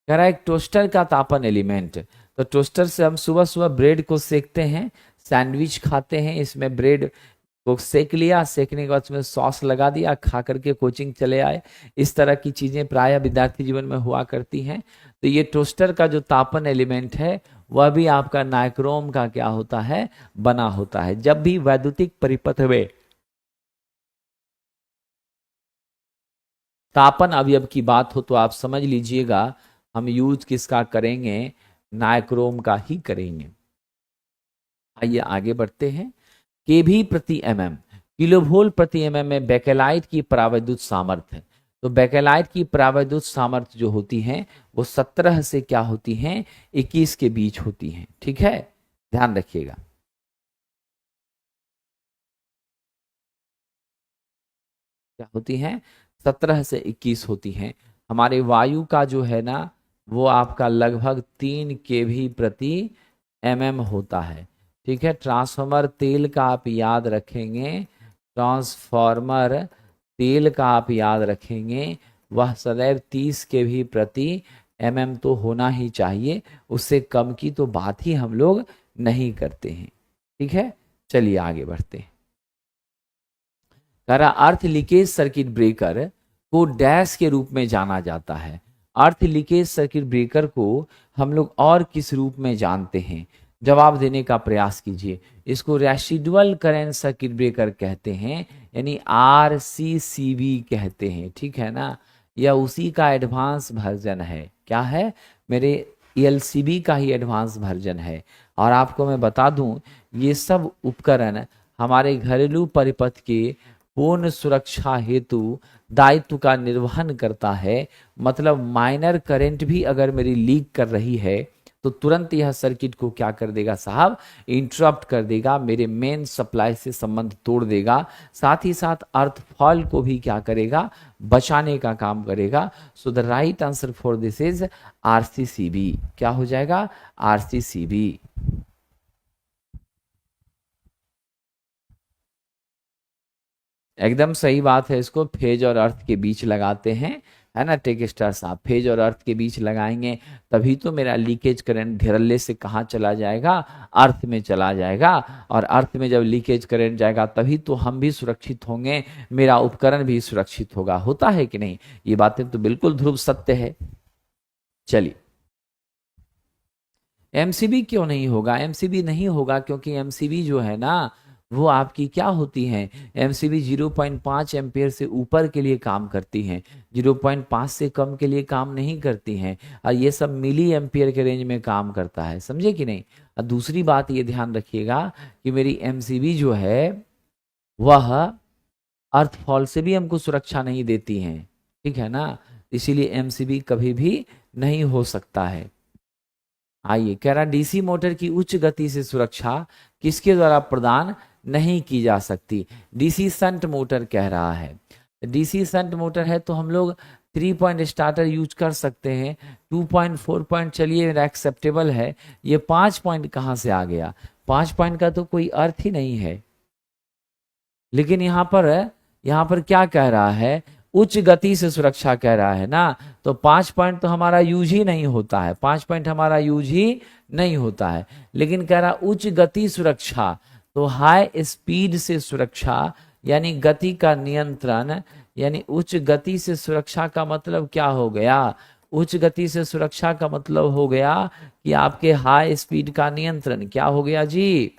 कह रहा है एक टोस्टर का तापन एलिमेंट। तो टोस्टर से हम सुबह सुबह ब्रेड को सेकते हैं, सैंडविच खाते हैं, इसमें ब्रेड को सेक लिया, सेकने के बाद उसमें सॉस लगा दिया, खा करके कोचिंग चले आए। इस तरह की चीजें प्रायः विद्यार्थी जीवन में हुआ करती हैं। तो ये टोस्टर का जो तापन एलिमेंट है वह भी आपका नाइक्रोम का क्या होता है? बना होता है। जब भी वैद्युतिक परिपथ में तापन अवयव की बात हो तो आप समझ लीजिएगा हम यूज किसका करेंगे? नाइक्रोम का ही करेंगे। आइए आगे बढ़ते हैं। केवी प्रति एमएम, किलोवोल्ट प्रति एमएम में बेकेलाइट की परावैद्युत सामर्थ्य। तो बेकेलाइट की परावैद्युत सामर्थ्य जो होती है वो 17 से क्या होती है? 21 के बीच होती है। ठीक है, ध्यान रखिएगा। क्या होती हैं? 17 से 21 होती हैं। हमारे वायु का जो है ना वो आपका लगभग 3 केवी प्रति एमएम होता है। ठीक है, ट्रांसफार्मर तेल का आप याद रखेंगे, ट्रांसफार्मर तेल का आप याद रखेंगे, वह सदैव 30 केवी प्रति एमएम तो होना ही चाहिए। उससे कम की तो बात ही हम लोग नहीं करते हैं। ठीक है, चलिए आगे बढ़ते हैं। अर्थ लीकेज सर्किट ब्रेकर को डैश के रूप में जाना जाता है। अर्थ लीकेज सर्किट ब्रेकर को हम लोग और किस रूप में जानते हैं? जवाब देने का प्रयास कीजिए। इसको रेसिडुअल करंट सर्किट ब्रेकर कहते हैं, यानी RCCB कहते हैं। ठीक है ना, यह उसी का एडवांस वर्जन है। क्या है? मेरे LCB का ही एडवांस वर्जन है। और आपको मैं बता दूं, ये सब उपकरण हमारे घरेलू परिपथ के पूर्ण सुरक्षा हेतु दायित्व का निर्वहन करता है। मतलब माइनर करंट भी अगर मेरी लीक कर रही है तो तुरंत यह सर्किट को क्या कर देगा साहब? इंटरप्ट कर देगा, मेरे मेन सप्लाई से संबंध तोड़ देगा। साथ ही साथ अर्थ फॉल को भी क्या करेगा? बचाने का काम करेगा। So the right answer for this is RCCB। क्या हो जाएगा? RCCB। एकदम सही बात है। इसको फेज और अर्थ के बीच लगाते हैं है ना टेक्स्टर साहब, फेज और अर्थ के बीच लगाएंगे तभी तो मेरा लीकेज करंट धड़ल्ले से कहाँ चला जाएगा, अर्थ में चला जाएगा, और अर्थ में जब लीकेज करंट जाएगा तभी तो हम भी सुरक्षित होंगे, मेरा उपकरण भी सुरक्षित होगा। होता है कि नहीं? ये बातें तो बिल्कुल ध्रुव सत्य है। चलिए, एमसीबी क्यों नहीं होगा? एमसीबी नहीं होगा क्योंकि एमसीबी जो है ना वो आपकी क्या होती है, एमसीबी 0.5 एम्पियर से ऊपर के लिए काम करती हैं, 0.5 से कम के लिए काम नहीं करती हैं, और ये सब मिली एम्पियर के रेंज में काम करता है, समझे कि नहीं? और दूसरी बात ये ध्यान रखिएगा कि मेरी एमसीबी जो है वह अर्थफॉल से भी हमको सुरक्षा नहीं देती हैं, ठीक है ना, इसीलिए एमसीबी कभी भी नहीं हो सकता है। आइए, कह रहा डीसी मोटर की उच्च गति से सुरक्षा किसके द्वारा प्रदान नहीं की जा सकती? डीसी शंट मोटर कह रहा है। डीसी शंट मोटर है तो हम लोग 3 पॉइंट स्टार्टर यूज कर सकते हैं, 2.4 पॉइंट चलिए मेरा एक्सेप्टेबल है। ये 5 पॉइंट कहाँ से आ गया? 5 पॉइंट का तो कोई अर्थ ही नहीं है। लेकिन यहाँ पर क्या कह रहा है? उच्च गति से सुरक्षा कह रहा है ना, तो 5 पॉइंट तो हमारा यूज ही नहीं होता है, 5 पॉइंट हमारा यूज ही नहीं होता है। लेकिन कह रहा उच्च गति सुरक्षा, तो हाई स्पीड से सुरक्षा यानी गति का नियंत्रण, यानी उच्च गति से सुरक्षा का मतलब क्या हो गया? उच्च गति से सुरक्षा का मतलब हो गया कि आपके हाई स्पीड का नियंत्रण क्या हो गया जी?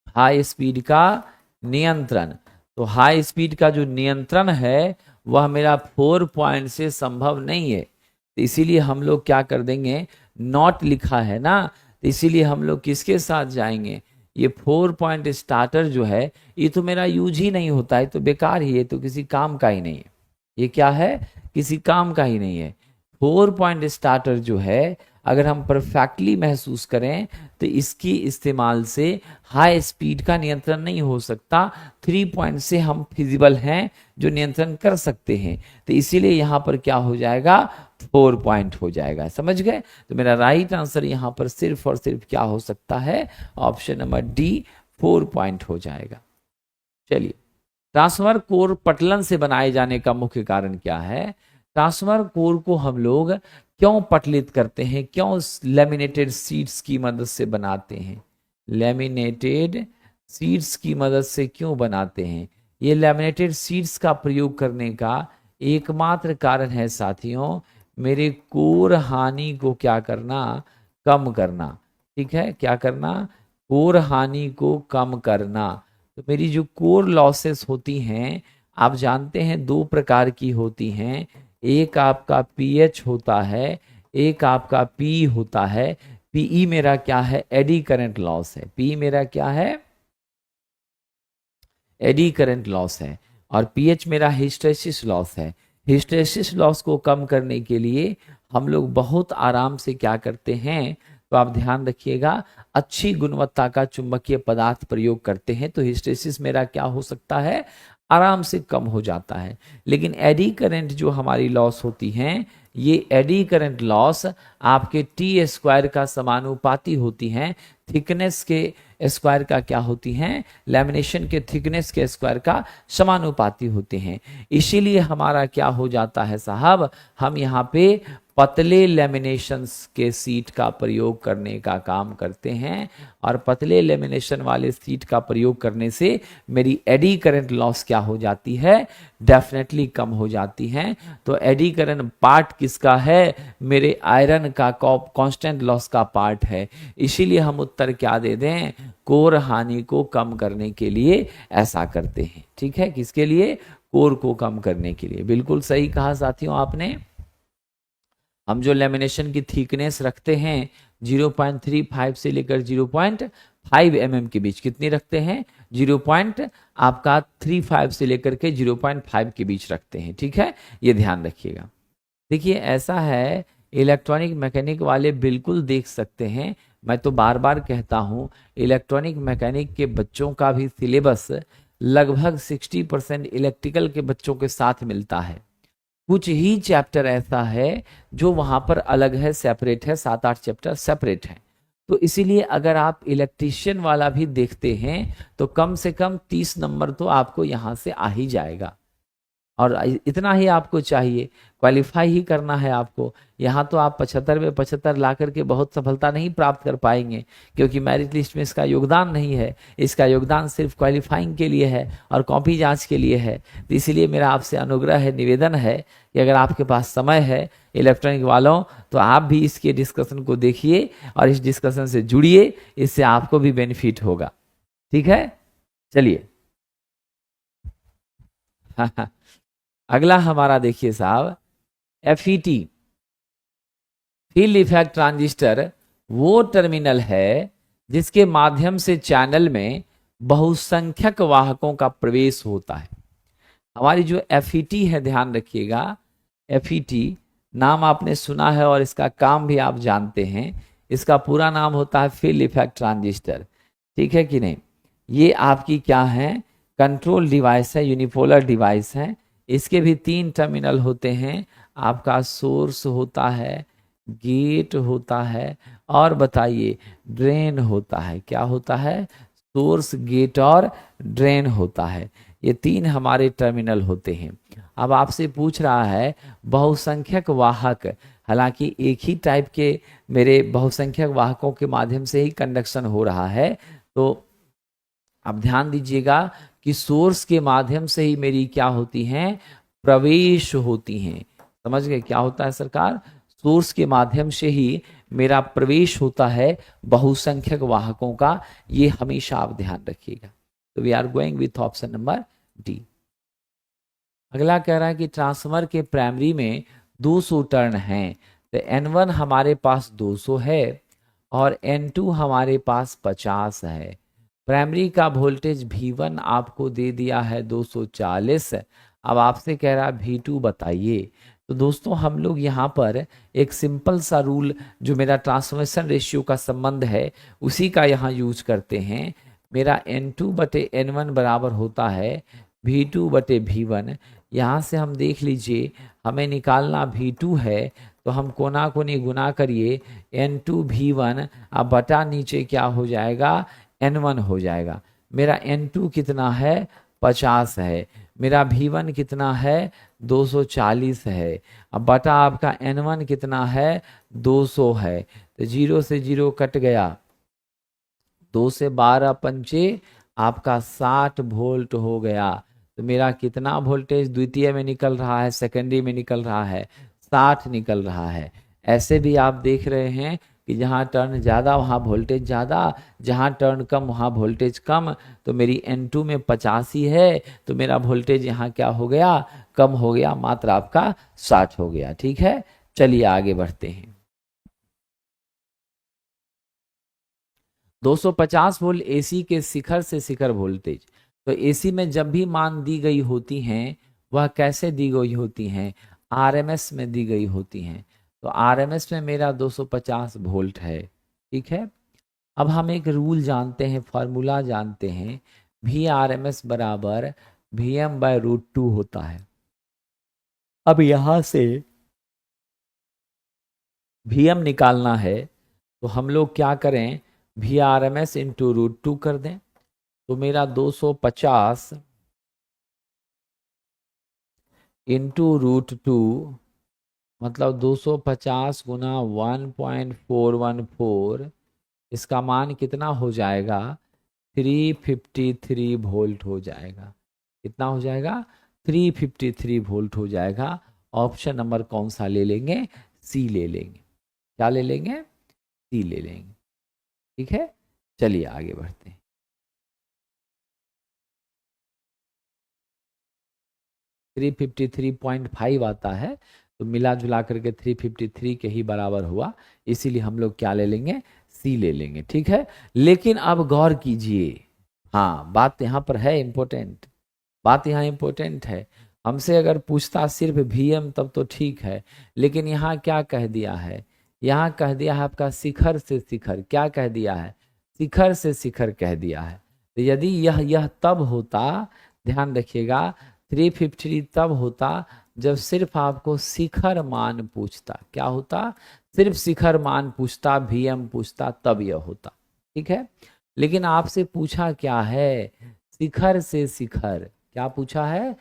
हाई स्पीड का नियंत्रण। तो हाई स्पीड का जो नियंत्रण है वह मेरा 4 पॉइंट से संभव नहीं है, तो इसीलिए हम लोग क्या कर देंगे, नॉट लिखा है ना, तो इसीलिए हम लोग किसके साथ जाएंगे? ये 4 पॉइंट स्टार्टर जो है ये तो मेरा यूज ही नहीं होता है, तो बेकार ही है, तो किसी काम का ही नहीं है। ये क्या है? किसी काम का ही नहीं है। 4 पॉइंट स्टार्टर जो है अगर हम परफेक्टली महसूस करें तो इसकी इस्तेमाल से हाई स्पीड का नियंत्रण नहीं हो सकता, 3 पॉइंट से हम फिजिबल हैं जो नियंत्रण कर सकते हैं, तो इसीलिए यहाँ पर क्या हो जाएगा? 4 पॉइंट हो जाएगा। समझ गए? तो मेरा राइट आंसर यहाँ पर सिर्फ और सिर्फ क्या हो सकता है? ऑप्शन नंबर डी, 4 पॉइंट हो जाएगा। चलिए, ट्रांसफर कोर पटलन से बनाए जाने का मुख्य कारण क्या है? ट्रांसफर कोर को हम लोग क्यों पटलित करते हैं, क्यों लैमिनेटेड शीट्स की मदद से बनाते हैं? लैमिनेटेड शीट्स की मदद से क्यों बनाते हैं? ये लैमिनेटेड शीट्स का प्रयोग करने का एकमात्र कारण है साथियों, मेरे कोर हानि को क्या करना? कम करना। ठीक है, क्या करना? कोर हानि को कम करना। तो मेरी जो कोर लॉसेस होती हैं आप जानते हैं 2 प्रकार की होती हैं, एक आपका पीएच होता है, एक आपका पी होता है। पीई मेरा क्या है? एडी करंट लॉस है। पी मेरा क्या है? एडी करंट लॉस है। और पीएच मेरा हिस्टैरिसीस लॉस है। हिस्टैरिसीस लॉस को कम करने के लिए हम लोग बहुत आराम से क्या करते हैं, तो आप ध्यान रखिएगा, अच्छी गुणवत्ता का चुंबकीय पदार्थ प्रयोग करते हैं, तो हिस्टैरिसीस मेरा क्या हो सकता है? आराम से कम हो जाता है। लेकिन एडी करंट जो हमारी लॉस होती हैं, ये एडी करंट लॉस आपके टी स्क्वायर का समानुपाती होती हैं, थिकनेस के स्क्वायर का क्या होती हैं? लैमिनेशन के थिकनेस के स्क्वायर का समानुपाती होते हैं। इसीलिए हमारा क्या हो जाता है साहब, हम यहाँ पे पतले लैमिनेशंस के सीट का प्रयोग करने का काम करते हैं, और पतले लैमिनेशन वाले सीट का प्रयोग करने से मेरी एडी करंट लॉस क्या हो जाती है? डेफिनेटली कम हो जाती है। तो एडी करंट पार्ट किसका है? मेरे आयरन का कांस्टेंट लॉस का पार्ट है। इसीलिए हम उत्तर क्या दे दें? कोर हानि को कम करने के लिए ऐसा करते हैं। ठीक है, किसके लिए? कोर को कम करने के लिए। बिल्कुल सही कहा साथियों आपने। हम जो लेमिनेशन की थिकनेस रखते हैं 0.35 से लेकर 0.5 mm के बीच, कितनी रखते हैं? 0.35 से लेकर के 0.5 के बीच रखते हैं। ठीक है, ये ध्यान रखिएगा। देखिए ऐसा है, इलेक्ट्रॉनिक मैकेनिक वाले बिल्कुल देख सकते हैं, मैं तो बार बार कहता हूँ इलेक्ट्रॉनिक मैकेनिक के बच्चों का भी सिलेबस लगभग 60% इलेक्ट्रिकल के बच्चों के साथ मिलता है। कुछ ही चैप्टर ऐसा है जो वहां पर अलग है, सेपरेट है, 7-8 चैप्टर सेपरेट है। तो इसीलिए अगर आप इलेक्ट्रीशियन वाला भी देखते हैं तो कम से कम 30 नंबर तो आपको यहां से आ ही जाएगा। और इतना ही आपको चाहिए, क्वालिफाई ही करना है आपको। यहाँ तो आप 75 में 75 ला करके बहुत सफलता नहीं प्राप्त कर पाएंगे, क्योंकि मेरिट लिस्ट में इसका योगदान नहीं है। इसका योगदान सिर्फ क्वालिफाइंग के लिए है और कॉपी जांच के लिए है। तो इसीलिए मेरा आपसे अनुग्रह है, निवेदन है कि अगर आपके पास समय है इलेक्ट्रॉनिक वालों, तो आप भी इसके डिस्कशन को देखिए और इस डिस्कशन से जुड़िए, इससे आपको भी बेनिफिट होगा। ठीक है, चलिए अगला हमारा देखिए साहब, FET फील्ड इफेक्ट ट्रांजिस्टर वो टर्मिनल है जिसके माध्यम से चैनल में बहुसंख्यक वाहकों का प्रवेश होता है। हमारी जो FET है, ध्यान रखिएगा, FET नाम आपने सुना है और इसका काम भी आप जानते हैं। इसका पूरा नाम होता है फील्ड इफेक्ट ट्रांजिस्टर। ठीक है कि नहीं? ये आपकी क्या है, कंट्रोल डिवाइस है, यूनिपोलर डिवाइस है। इसके भी 3 टर्मिनल होते हैं। आपका सोर्स होता है, गेट होता है, और बताइए ड्रेन होता है। क्या होता है? सोर्स, गेट और ड्रेन होता है। ये 3 हमारे टर्मिनल होते हैं। अब आपसे पूछ रहा है बहुसंख्यक वाहक, हालांकि एक ही टाइप के मेरे बहुसंख्यक वाहकों के माध्यम से ही कंडक्शन हो रहा है। तो अब ध्यान दीजिएगा कि सोर्स के माध्यम से ही मेरी क्या होती हैं, प्रवेश होती हैं। समझ गए क्या होता है सरकार? सोर्स के माध्यम से ही मेरा प्रवेश होता है बहुसंख्यक वाहकों का। ये हमेशा आप ध्यान रखिएगा। तो we are going with option number D. अगला कह रहा है कि ट्रांसफार्मर के प्राइमरी में 200 टर्न हैं, तो N1 हमारे पास 200 है और N2 हमारे पास 50 है। प्राइमरी का वोल्टेज V1 आपको दे दिया है 240। अब आपसे कह रहा है V2 बताइए। तो दोस्तों हम लोग यहाँ पर एक सिंपल सा रूल, जो मेरा ट्रांसफॉर्मेशन रेशियो का संबंध है, उसी का यहाँ यूज करते हैं। मेरा N2/N1 बराबर होता है V2/V1। यहाँ से हम देख लीजिए, हमें निकालना V2 है, तो हम कोना कोनी गुना करिए, N2V1 अब बटा नीचे क्या हो जाएगा, N1 हो जाएगा। मेरा N2 कितना है, 50 है। मेरा V1 कितना है, 240 है। अब बटा आपका N1 कितना है, 200 है। तो 0 से 0 कट गया, 2 से 12 पंचे आपका 60 वोल्ट हो गया। तो मेरा कितना वोल्टेज द्वितीय में निकल रहा है, सेकेंडरी में निकल रहा है, 60 निकल रहा है। ऐसे भी आप देख रहे हैं कि जहाँ टर्न ज़्यादा वहाँ वोल्टेज ज़्यादा, जहाँ टर्न कम वहाँ वोल्टेज कम। तो मेरी N2 में 85 है, तो मेरा वोल्टेज यहाँ क्या हो गया, कम हो गया, मात्र आपका 60 हो गया। ठीक है, चलिए आगे बढ़ते हैं। 250 वोल्ट AC के शिखर से शिखर वोल्टेज। तो AC में जब भी मान दी गई होती हैं, वह कैसे दी गई होती हैं, RMS में दी गई होती हैं। तो RMS में मेरा 250 वोल्ट है। ठीक है, अब हम एक रूल जानते हैं, फॉर्मूला जानते हैं, VRMS बराबर VM/√2 होता है। अब यहाँ से VM निकालना है, तो हम लोग क्या करें, VRMS इंटू √2 कर दें। तो मेरा 250 इंटू √2 मतलब 250 गुना 1.414, इसका मान कितना हो जाएगा, 353 वोल्ट हो जाएगा। कितना हो जाएगा, 353 वोल्ट हो जाएगा। ऑप्शन नंबर कौन सा ले लेंगे, सी ले लेंगे। क्या ले लेंगे, सी ले लेंगे। ठीक है, चलिए आगे बढ़ते हैं। $353.5 आता है, तो मिला जुला करके 353 के ही बराबर हुआ, इसीलिए हम लोग क्या ले लेंगे, सी ले लेंगे। ठीक है, लेकिन अब गौर कीजिए, हाँ बात यहाँ पर है इम्पोर्टेंट, बात यहाँ इम्पोर्टेंट है। हमसे अगर पूछता सिर्फ VM तब तो ठीक है, लेकिन यहाँ क्या कह दिया है, यहाँ कह दिया है आपका शिखर से शिखर। क्या कह दिया है, शिखर से शिखर कह दिया है। तो यदि यह तब होता, ध्यान रखिएगा, 353 तब होता जब सिर्फ आपको शिखर मान पूछता। क्या होता, सिर्फ शिखर मान पूछता, VM पूछता, तब यह होता। ठीक है, लेकिन आपसे पूछा क्या है, शिखर से शिखर। क्या पूछा है,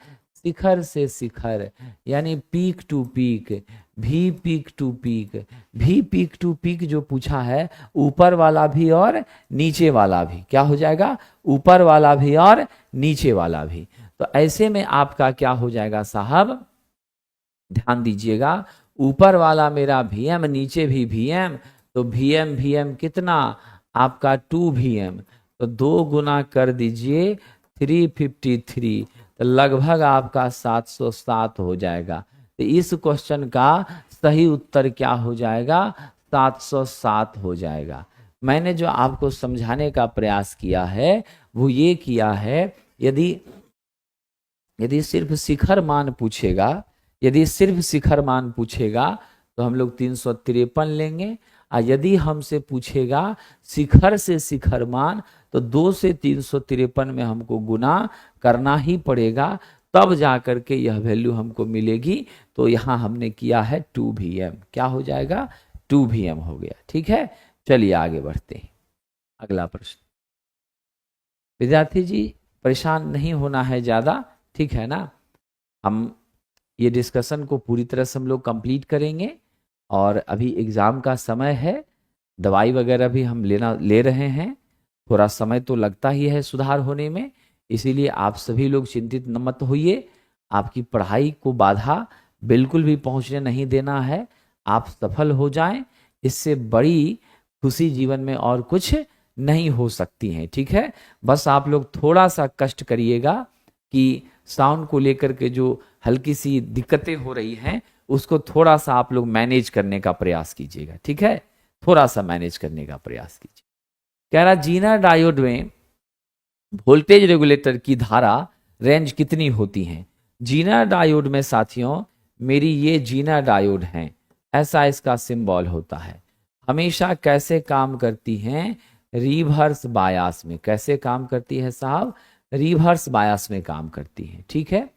शिखर से शिखर यानी पीक टू पीक, भी पीक टू पीक, भी पीक टू पीक जो पूछा है, ऊपर वाला भी और नीचे वाला भी, क्या हो जाएगा, ऊपर वाला भी और नीचे वाला भी। तो ऐसे में आपका क्या हो जाएगा साहब, ध्यान दीजिएगा, ऊपर वाला मेरा Vm, नीचे भी Vm, तो Vm Vm कितना आपका 2 Vm, तो 2 गुना कर दीजिए 353, तो लगभग आपका 707 हो जाएगा। तो इस क्वेश्चन का सही उत्तर क्या हो जाएगा, 707 हो जाएगा। मैंने जो आपको समझाने का प्रयास किया है वो ये किया है, यदि सिर्फ शिखर मान पूछेगा, यदि सिर्फ शिखर मान पूछेगा तो हम लोग 353 लेंगे, और यदि हमसे पूछेगा शिखर से शिखर मान तो 2 से 353 में हमको गुना करना ही पड़ेगा, तब जाकर के यह वैल्यू हमको मिलेगी। तो यहाँ हमने किया है 2 Vm, क्या हो जाएगा, 2 Vm हो गया। ठीक है, चलिए आगे बढ़ते हैं। अगला प्रश्न, विद्यार्थी जी परेशान नहीं होना है ज़्यादा, ठीक है ना। हम ये डिस्कशन को पूरी तरह से हम लोग कंप्लीट करेंगे, और अभी एग्ज़ाम का समय है, दवाई वगैरह भी हम ले रहे हैं, थोड़ा समय तो लगता ही है सुधार होने में, इसीलिए आप सभी लोग चिंतित मत होइए। आपकी पढ़ाई को बाधा बिल्कुल भी पहुंचने नहीं देना है, आप सफल हो जाएं, इससे बड़ी खुशी जीवन में और कुछ नहीं हो सकती है। ठीक है, बस आप लोग थोड़ा सा कष्ट करिएगा कि साउंड को लेकर के जो हल्की सी दिक्कतें हो रही हैं उसको थोड़ा सा आप लोग मैनेज करने का प्रयास कीजिएगा। ठीक है, थोड़ा सा मैनेज करने का प्रयास कीजिए। कह रहा जीना डायोड में वोल्टेज रेगुलेटर की धारा रेंज कितनी होती है। जीना डायोड में साथियों, मेरी ये जीना डायोड है, ऐसा इसका सिंबल होता है। हमेशा कैसे काम करती हैं, रिवर्स बायास में। कैसे काम करती है साहब, रिवर्स बायास में काम करती है। ठीक है,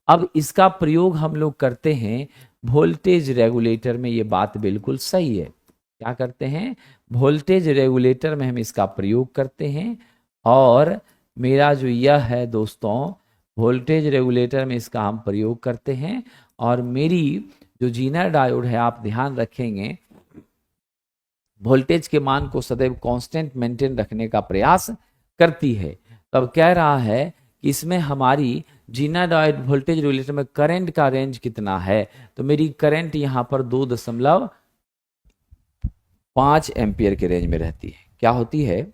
अब इसका प्रयोग हम लोग करते हैं वोल्टेज रेगुलेटर में, ये बात बिल्कुल सही है। क्या करते हैं, वोल्टेज रेगुलेटर में हम इसका प्रयोग करते हैं, और मेरा जो यह है दोस्तों, वोल्टेज रेगुलेटर में इसका हम प्रयोग करते हैं, और मेरी जो जीना डायोड है, आप ध्यान रखेंगे, वोल्टेज के मान को सदैव कांस्टेंट मेंटेन रखने का प्रयास करती है। तब कह रहा है कि इसमें हमारी जीना डायोड वोल्टेज रेगुलेटर में करंट का रेंज कितना है, तो मेरी करंट यहाँ पर 2.5 एम्पियर के रेंज में रहती है। क्या होती है,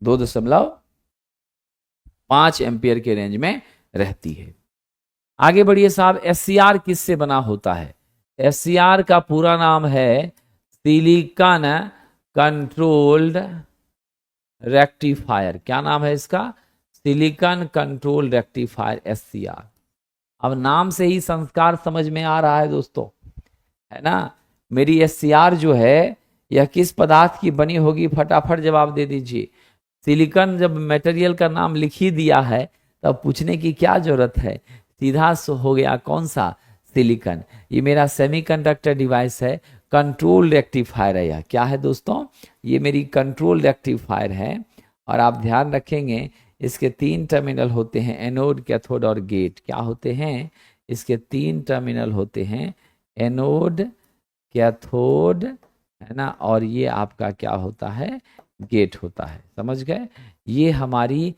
2.5 एम्पियर के रेंज में रहती है। आगे बढ़िए साहब, SCR किससे बना होता है। SCR का पूरा नाम है सिलिकॉन कंट्रोल्ड रेक्टिफायर। क्या नाम है इसका, सिलिकॉन कंट्रोल रेक्टिफायर, SCR। अब नाम से ही संस्कार समझ में आ रहा है दोस्तों, है ना। मेरी SCR जो है यह किस पदार्थ की बनी होगी, फटाफट जवाब दे दीजिए। सिलिकॉन जब मटेरियल का नाम लिख ही दिया है तब पूछने की क्या जरूरत है, सीधा हो गया कौन सा, सिलिकॉन। ये मेरा सेमीकंडक्टर डिवाइस है, कंट्रोल रेक्टिफायर है। यह क्या है दोस्तों, ये मेरी कंट्रोल रेक्टिफायर है। और आप ध्यान रखेंगे इसके 3 टर्मिनल होते हैं, एनोड, कैथोड और गेट। क्या होते हैं, इसके 3 टर्मिनल होते हैं, एनोड, कैथोड, है ना, और ये आपका क्या होता है, गेट होता है। समझ गए, ये हमारी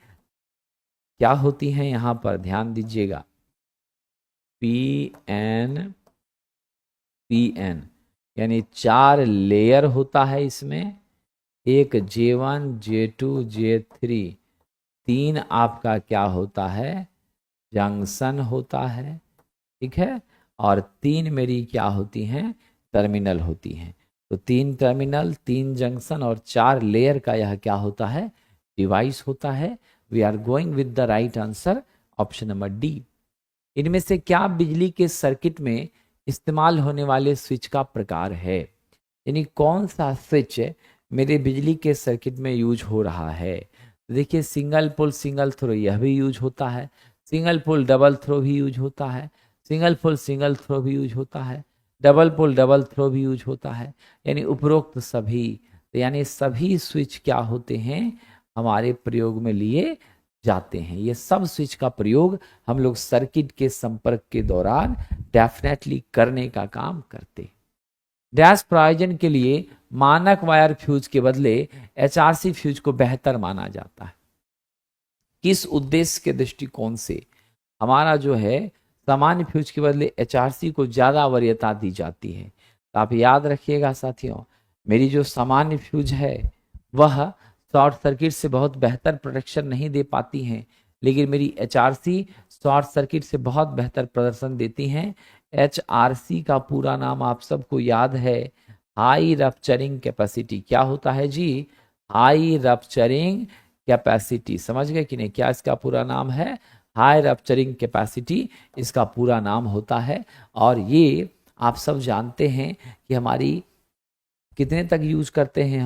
क्या होती हैं, यहाँ पर ध्यान दीजिएगा, PN यानी 4 लेयर होता है इसमें, एक J1 J2 J3, 3 आपका क्या होता है, जंक्शन होता है। ठीक है, और 3 मेरी क्या होती हैं, टर्मिनल होती हैं। तो 3 टर्मिनल, 3 जंक्शन और 4 लेयर का यह क्या होता है, डिवाइस होता है। We are going with the right answer, option number D. इनमें से क्या बिजली के सर्किट में इस्तेमाल होने वाले स्विच का प्रकार है, यानी कौन सा स्विच मेरे बिजली के सर्किट में यूज हो रहा है। देखिए, सिंगल पोल सिंगल थ्रो यह भी यूज होता है, सिंगल पोल डबल थ्रो भी यूज होता है, सिंगल पोल सिंगल थ्रो भी यूज होता है, डबल पोल डबल थ्रो भी यूज होता है, यानी उपरोक्त सभी। तो यानी सभी स्विच क्या होते हैं, हमारे प्रयोग में लिए जाते हैं। ये सब स्विच का प्रयोग हम लोग सर्किट के संपर्क के दौरान डेफिनेटली करने का काम करते हैं। डैश प्रयोजन के लिए मानक वायर फ्यूज के बदले एचआरसी फ्यूज को बेहतर माना जाता है। किस उद्देश्य के दृष्टिकोण से हमारा जो है सामान्य फ्यूज के बदले एचआरसी को ज्यादा वरीयता दी जाती है? तो आप याद रखिएगा साथियों, मेरी जो सामान्य फ्यूज है वह शॉर्ट सर्किट से बहुत बेहतर प्रोटेक्शन नहीं दे पाती हैं, लेकिन मेरी एचआरसी शॉर्ट सर्किट से बहुत बेहतर प्रदर्शन देती हैं। एचआरसी का पूरा नाम आप सबको याद है, हाई रप्चरिंग कैपेसिटी। क्या होता है जी? High rupturing capacity. समझ गए कि नहीं? क्या इसका पूरा नाम है? हाई रप्चरिंग कैपेसिटी इसका पूरा नाम होता है। और ये आप सब जानते हैं कि हमारी कितने तक यूज करते हैं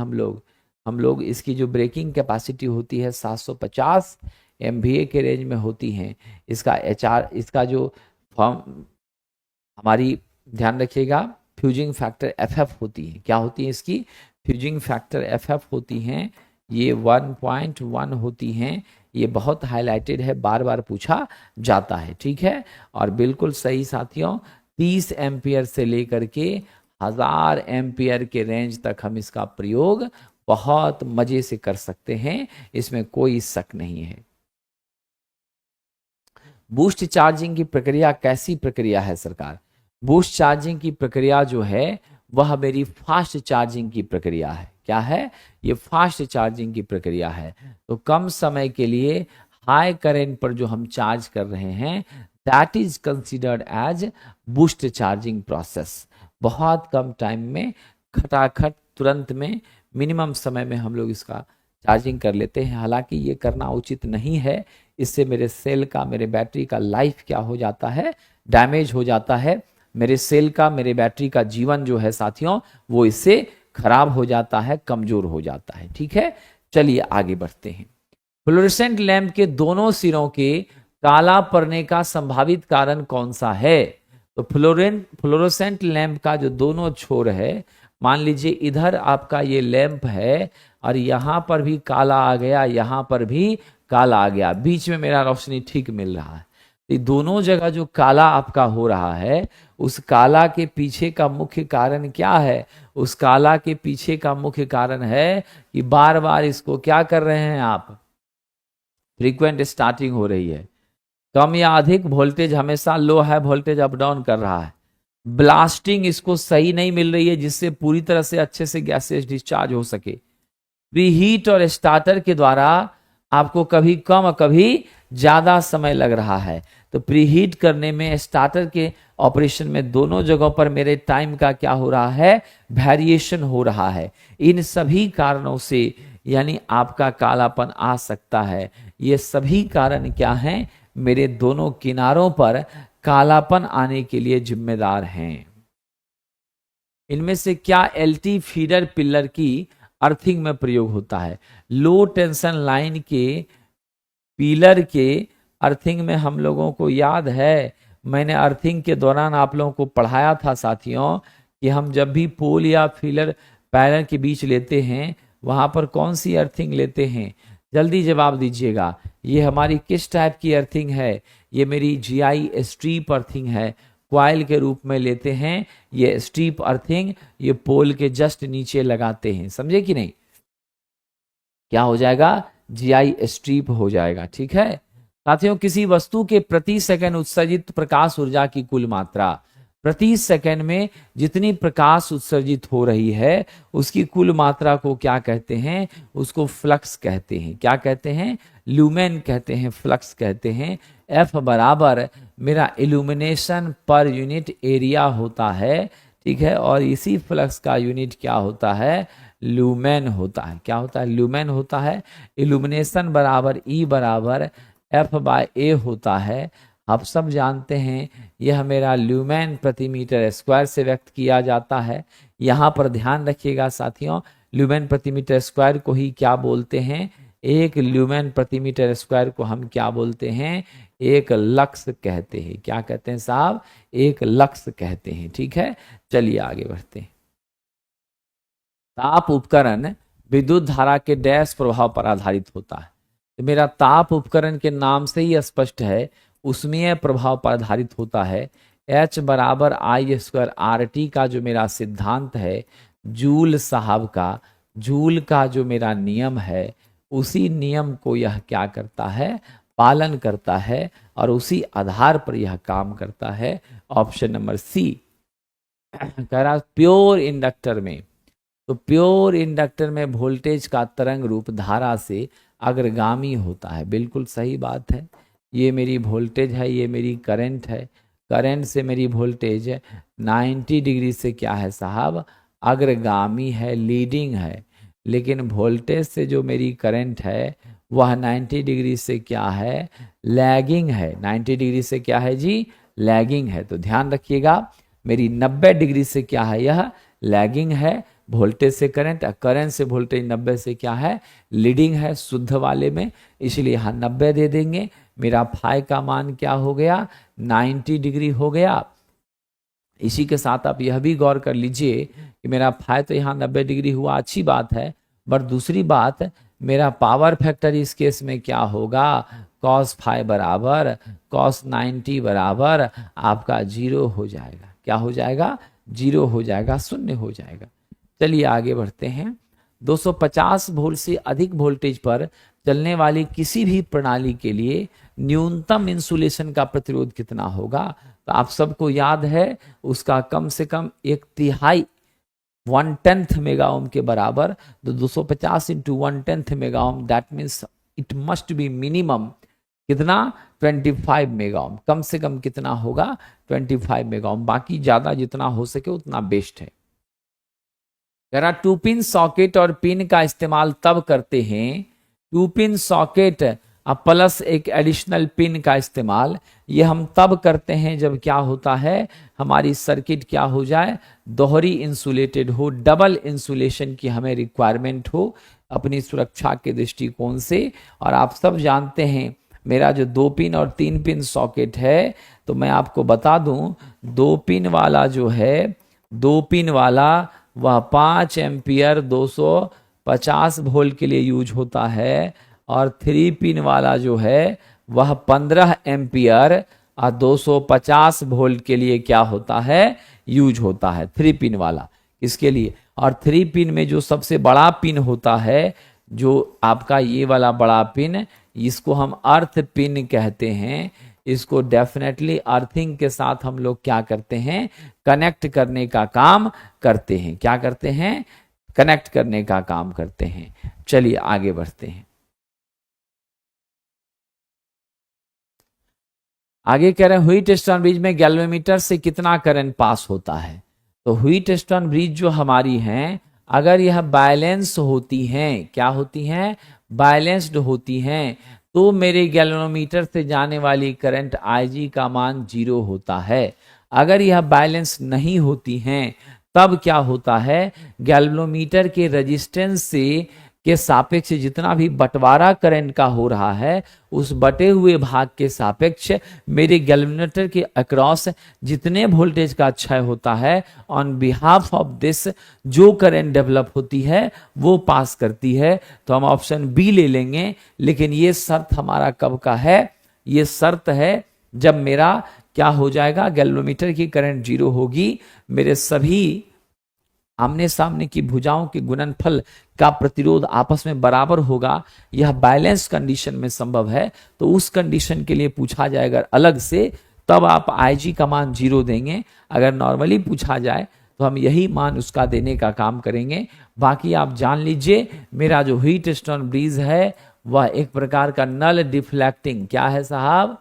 हम लोग इसकी जो ब्रेकिंग कैपेसिटी होती है 750 MVA के रेंज में होती है। इसका जो हमारी ध्यान रखिएगा फ्यूजिंग फैक्टर FF होती है। क्या होती है इसकी? फ्यूजिंग फैक्टर FF होती हैं, ये 1.1 होती हैं। ये बहुत हाईलाइटेड है, बार बार पूछा जाता है, ठीक है। और बिल्कुल सही साथियों, 30 एम्पियर से लेकर के 1000 एम्पियर के रेंज तक हम इसका प्रयोग बहुत मजे से कर सकते हैं, इसमें कोई शक नहीं है। बूस्ट चार्जिंग की प्रक्रिया कैसी प्रक्रिया है सरकार? बूस्ट चार्जिंग की प्रक्रिया जो है वह मेरी फास्ट चार्जिंग की प्रक्रिया है। क्या है? ये फास्ट चार्जिंग की प्रक्रिया है। तो कम समय के लिए हाई करंट पर जो हम चार्ज कर रहे हैं that is considered as boost charging process. बहुत कम टाइम में खटाखट तुरंत में मिनिमम समय में हम लोग इसका चार्जिंग कर लेते हैं। हालांकि ये करना उचित नहीं है, इससे मेरे सेल का, मेरे बैटरी का लाइफ क्या हो जाता है? डैमेज हो जाता है। मेरे सेल का, मेरे बैटरी का जीवन जो है साथियों वो इससे खराब हो जाता है, कमजोर हो जाता है, ठीक है। चलिए आगे बढ़ते हैं। फ्लोरोसेंट लैंप के दोनों सिरों के काला पड़ने का संभावित कारण कौन सा है? तो फ्लोरोसेंट लैंप का जो दोनों छोर है, मान लीजिए इधर आपका ये लैंप है और यहां पर भी काला आ गया, यहां पर भी काला आ गया, बीच में मेरा रोशनी ठीक मिल रहा है। ये दोनों जगह जो काला आपका हो रहा है, उस काला के पीछे का मुख्य कारण क्या है? उस काला के पीछे का मुख्य कारण है कि बार बार इसको क्या कर रहे हैं आप? फ्रीक्वेंट स्टार्टिंग हो रही है। कम या अधिक वोल्टेज हमेशा लो है वोल्टेज अप डाउन कर रहा है। ब्लास्टिंग इसको सही नहीं मिल रही है जिससे पूरी तरह से अच्छे से गैसेज डिस्चार्ज हो सके। प्रीहीट और स्टार्टर के द्वारा आपको कभी कम कभी ज्यादा समय लग रहा है। तो प्रीहीट करने में, स्टार्टर के ऑपरेशन में दोनों जगहों पर मेरे टाइम का क्या हो रहा है? वेरिएशन हो रहा है। इन सभी कारणों से यानी आपका कालापन आ सकता है। ये सभी कारण क्या हैं? मेरे दोनों किनारों पर कालापन आने के लिए जिम्मेदार हैं। इनमें से क्या LT फीडर पिलर की अर्थिंग में प्रयोग होता है? लो टेंशन लाइन के पिलर के अर्थिंग में हम लोगों को याद है, मैंने अर्थिंग के दौरान आप लोगों को पढ़ाया था साथियों कि हम जब भी पोल या फिलर पैनल के बीच लेते हैं वहां पर कौन सी अर्थिंग लेते हैं? जल्दी जवाब दीजिएगा। ये हमारी किस टाइप की अर्थिंग है? ये मेरी GI स्ट्रीप अर्थिंग है, क्वाइल के रूप में लेते हैं। ये स्ट्रीप अर्थिंग ये पोल के जस्ट नीचे लगाते हैं, समझे कि नहीं? क्या हो जाएगा? GI स्ट्रीप हो जाएगा, ठीक है साथियों। किसी वस्तु के प्रति सेकंड उत्सर्जित प्रकाश ऊर्जा की कुल मात्रा, प्रति सेकंड में जितनी प्रकाश उत्सर्जित हो रही है उसकी कुल मात्रा को क्या कहते हैं? उसको फ्लक्स कहते हैं। क्या कहते हैं? ल्यूमेन कहते हैं, फ्लक्स कहते हैं। F बराबर मेरा इल्यूमिनेशन पर यूनिट एरिया होता है, ठीक है। और इसी फ्लक्स का यूनिट क्या होता है? ल्यूमेन होता है। क्या होता है? ल्यूमेन होता है। इल्यूमिनेशन बराबर E बराबर F/A होता है। आप सब जानते हैं यह मेरा ल्यूमेन प्रति मीटर स्क्वायर से व्यक्त किया जाता है। यहाँ पर ध्यान रखिएगा साथियों, ल्यूमेन प्रति मीटर स्क्वायर को ही क्या बोलते हैं? एक ल्यूमेन प्रति मीटर स्क्वायर को हम क्या बोलते हैं? एक लक्स कहते हैं। क्या कहते हैं साहब? एक लक्स कहते हैं, ठीक है। चलिए आगे बढ़ते हैं। ताप उपकरण विद्युत धारा के डैश प्रभाव पर आधारित होता है। तो मेरा ताप उपकरण के नाम से ही स्पष्ट है, उसमें प्रभाव पर आधारित होता है। H बराबर आई स्क्वायर आर टी का जो मेरा सिद्धांत है, जूल साहब का, जूल का जो मेरा नियम है, उसी नियम को यह क्या करता है, पालन करता है, और उसी आधार पर यह काम करता है। ऑप्शन नंबर सी कह रहा प्योर इंडक्टर में, तो प्योर इंडक्टर में वोल्टेज का तरंग रूप धारा से अग्रगामी होता है। बिल्कुल सही बात है। ये मेरी वोल्टेज है, ये मेरी करंट है, करंट से मेरी वोल्टेज 90 डिग्री से क्या है साहब, अग्रगामी है, लीडिंग है। लेकिन वोल्टेज से जो मेरी करंट है वह 90 डिग्री से क्या है, लैगिंग है। 90 डिग्री से क्या है जी, लैगिंग है। तो ध्यान रखिएगा, मेरी 90 डिग्री से क्या है, यह लैगिंग है। वोल्टेज से करंट, करंट से वोल्टेज 90 से क्या है, लीडिंग है शुद्ध वाले में, इसलिए यहाँ 90 दे देंगे। मेरा फाई का मान क्या हो गया, 90 डिग्री हो गया। इसी के साथ आप यह भी गौर कर लीजिए कि मेरा फाई तो यहाँ 90 डिग्री हुआ, अच्छी बात है, बट दूसरी बात मेरा पावर फैक्टर इस केस में क्या होगा, कॉस फाई बराबर कॉस 90 बराबर आपका 0 हो जाएगा। क्या हो जाएगा, 0 हो जाएगा, शून्य हो जाएगा। चलिए आगे बढ़ते हैं। 250 वोल्ट से अधिक वोल्टेज पर चलने वाली किसी भी प्रणाली के लिए न्यूनतम इंसुलेशन का प्रतिरोध कितना होगा। तो आप सबको याद है, उसका कम से कम 1/3 1/10 मेगा ओम के बराबर। तो 250 into 1/10 mega ohm, that means it must be minimum कितना, 25 मेगा ओम। कम से कम कितना होगा, 25 मेगा ओम। बाकी ज्यादा जितना हो सके उतना बेस्ट है। टू पिन सॉकेट और पिन का इस्तेमाल तब करते हैं, टू पिन सॉकेट प्लस एक एडिशनल पिन का इस्तेमाल ये हम तब करते हैं जब क्या होता है, हमारी सर्किट क्या हो जाए, दोहरी इंसुलेटेड हो, डबल इंसुलेशन की हमें रिक्वायरमेंट हो अपनी सुरक्षा के दृष्टिकोण से। और आप सब जानते हैं मेरा जो 2 पिन और 3 पिन सॉकेट है, तो मैं आपको बता दूं 2 पिन वाला जो है, 2 पिन वाला वह 5 एम्पियर 250 वोल्ट के लिए यूज होता है, और 3 पिन वाला जो है वह 15 एम्पियर और 250 वोल्ट के लिए क्या होता है, यूज होता है। 3 पिन वाला इसके लिए, और 3 पिन में जो सबसे बड़ा पिन होता है, जो आपका ये वाला बड़ा पिन, इसको हम अर्थ पिन कहते हैं। इसको डेफिनेटली अर्थिंग के साथ हम लोग क्या करते हैं, कनेक्ट करने का काम करते हैं। क्या करते हैं, कनेक्ट करने का काम करते हैं। चलिए आगे बढ़ते हैं। आगे कह रहे हैं व्हीटस्टोन ब्रिज में गैल्वेमीटर से कितना करंट पास होता है। तो व्हीटस्टोन ब्रिज जो हमारी हैं, अगर यह बैलेंस होती हैं, क्या होती हैं, बैलेंस्ड होती हैं, तो मेरे गैल्वेनोमीटर से जाने वाली करंट IG का मान 0 होता है। अगर यह बैलेंस नहीं होती हैं तब क्या होता है, गैल्वेनोमीटर के रेजिस्टेंस से के सापेक्ष जितना भी बंटवारा करंट का हो रहा है, उस बटे हुए भाग के सापेक्ष मेरे गैल्वेनोमीटर के अक्रॉस जितने वोल्टेज का क्षय होता है, ऑन बिहाफ ऑफ दिस जो करंट डेवलप होती है वो पास करती है। तो हम ऑप्शन बी ले लेंगे। लेकिन ये शर्त हमारा कब का है, ये शर्त है जब मेरा क्या हो जाएगा, गैल्वेनोमीटर की करंट 0 होगी, मेरे सभी आमने सामने की भुजाओं के गुणनफल का प्रतिरोध आपस में बराबर होगा। यह बैलेंस कंडीशन में संभव है। तो उस कंडीशन के लिए पूछा जाएगा अलग से, तब आप IG का मान 0 देंगे। अगर नॉर्मली पूछा जाए तो हम यही मान उसका देने का काम करेंगे। बाकी आप जान लीजिए, मेरा जो व्हीटस्टोन ब्रिज है वह एक प्रकार का नल डिफ्लेक्टिंग, क्या है साहब,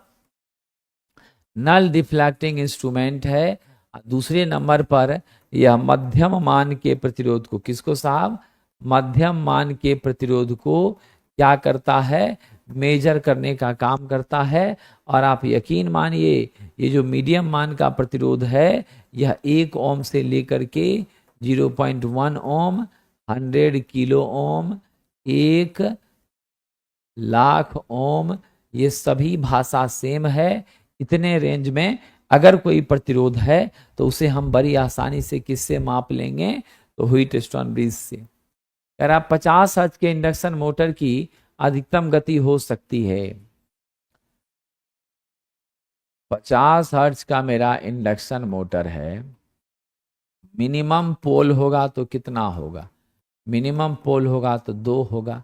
नल डिफ्लेक्टिंग इंस्ट्रूमेंट है। दूसरे नंबर पर यह मध्यम मान के प्रतिरोध को, किसको साहब, मध्यम मान के प्रतिरोध को क्या करता है, मेजर करने का काम करता है। और आप यकीन मानिए, ये जो मीडियम मान का प्रतिरोध है, यह 1 ओम से लेकर के 0.1 ओम, 100 किलो ओम, 1,00,000 ओम, ये सभी भाषा सेम है। इतने रेंज में अगर कोई प्रतिरोध है तो उसे हम बड़ी आसानी से किससे माप लेंगे, तो व्हीटस्टोन ब्रिज से। अगर आप 50 हर्ट्ज के इंडक्शन मोटर की अधिकतम गति हो सकती है। 50 हर्ट्ज का मेरा इंडक्शन मोटर है, मिनिमम पोल होगा तो कितना होगा? मिनिमम पोल होगा तो 2 होगा,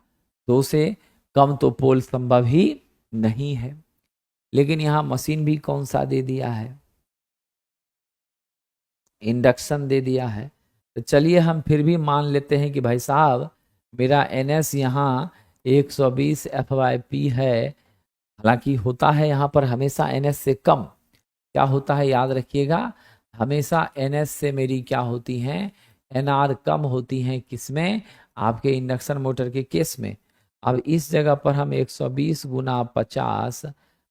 2 से कम तो पोल संभव ही नहीं है। लेकिन यहां मशीन भी कौन सा दे दिया है? इंडक्शन दे दिया है। तो चलिए हम फिर भी मान लेते हैं कि भाई साहब मेरा NS यहाँ 120 FYP है। हालांकि होता है यहाँ पर हमेशा NS से कम, क्या होता है याद रखिएगा, हमेशा NS से मेरी क्या होती हैं, NR कम होती हैं। किसमें? आपके इंडक्शन मोटर के केस में। अब इस जगह पर हम 120 गुना 50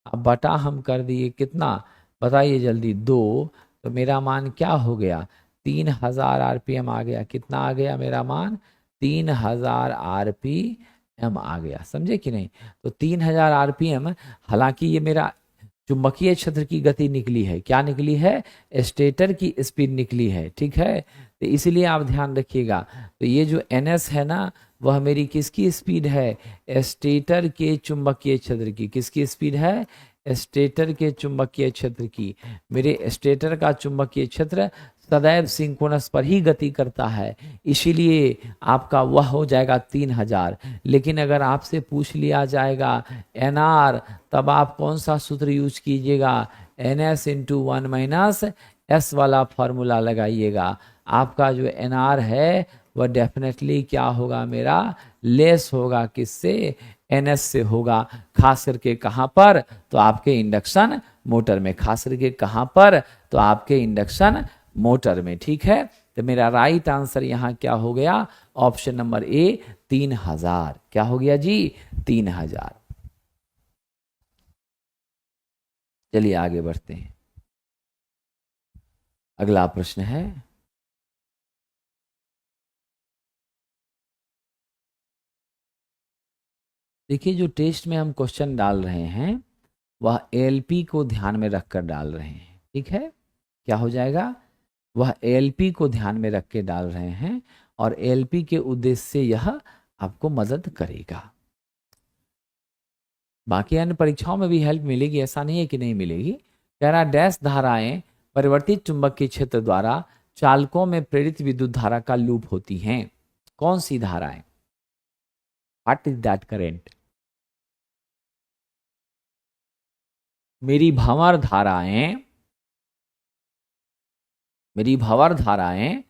अब बटा हम कर दिए कितना, बताइए जल्दी, 2। तो मेरा मान क्या हो गया? 3000 RPM आ गया। कितना आ गया मेरा मान? 3000 RPM आ गया। समझे कि नहीं? तो 3000 RPM, हालांकि ये मेरा चुंबकीय क्षेत्र की गति निकली है। क्या निकली है? स्टेटर की स्पीड निकली है। ठीक है, तो इसलिए आप ध्यान रखिएगा। तो ये जो NS है ना, वह मेरी किसकी स्पीड है? स्टेटर के चुंबकीय क्षेत्र की। किसकी स्पीड है? स्टेटर के चुंबकीय क्षेत्र की। मेरे स्टेटर का चुंबकीय क्षेत्र सदैव सिंक्रोनस पर ही गति करता है, इसीलिए आपका वह हो जाएगा 3000। लेकिन अगर आपसे पूछ लिया जाएगा NR, तब आप कौन सा सूत्र यूज कीजिएगा? NS × 1 - S वाला फॉर्मूला लगाइएगा। आपका जो NR है वह डेफिनेटली क्या होगा मेरा? लेस होगा। किससे? NS से होगा। खास करके कहाँ पर? तो आपके इंडक्शन मोटर में। खास करके कहाँ पर? तो आपके इंडक्शन मोटर में। ठीक है, तो मेरा राइट आंसर यहाँ क्या हो गया? Option number A, 3000। क्या हो गया जी? 3000। चलिए आगे बढ़ते हैं। अगला प्रश्न है, देखिए जो टेस्ट में हम क्वेश्चन डाल रहे हैं वह ALP को ध्यान में रखकर डाल रहे हैं। ठीक है, क्या हो जाएगा? वह ALP को ध्यान में रख के डाल रहे हैं और ALP के उद्देश्य से यह आपको मदद करेगा। बाकी अन्य परीक्षाओं में भी हेल्प मिलेगी, ऐसा नहीं है कि नहीं मिलेगी। कह रहा डैश धाराएं परिवर्तित चुंबकीय क्षेत्र द्वारा चालकों में प्रेरित विद्युत धारा का लूप होती हैं। कौन सी धाराएं? What is that current? मेरी भंवर धाराएं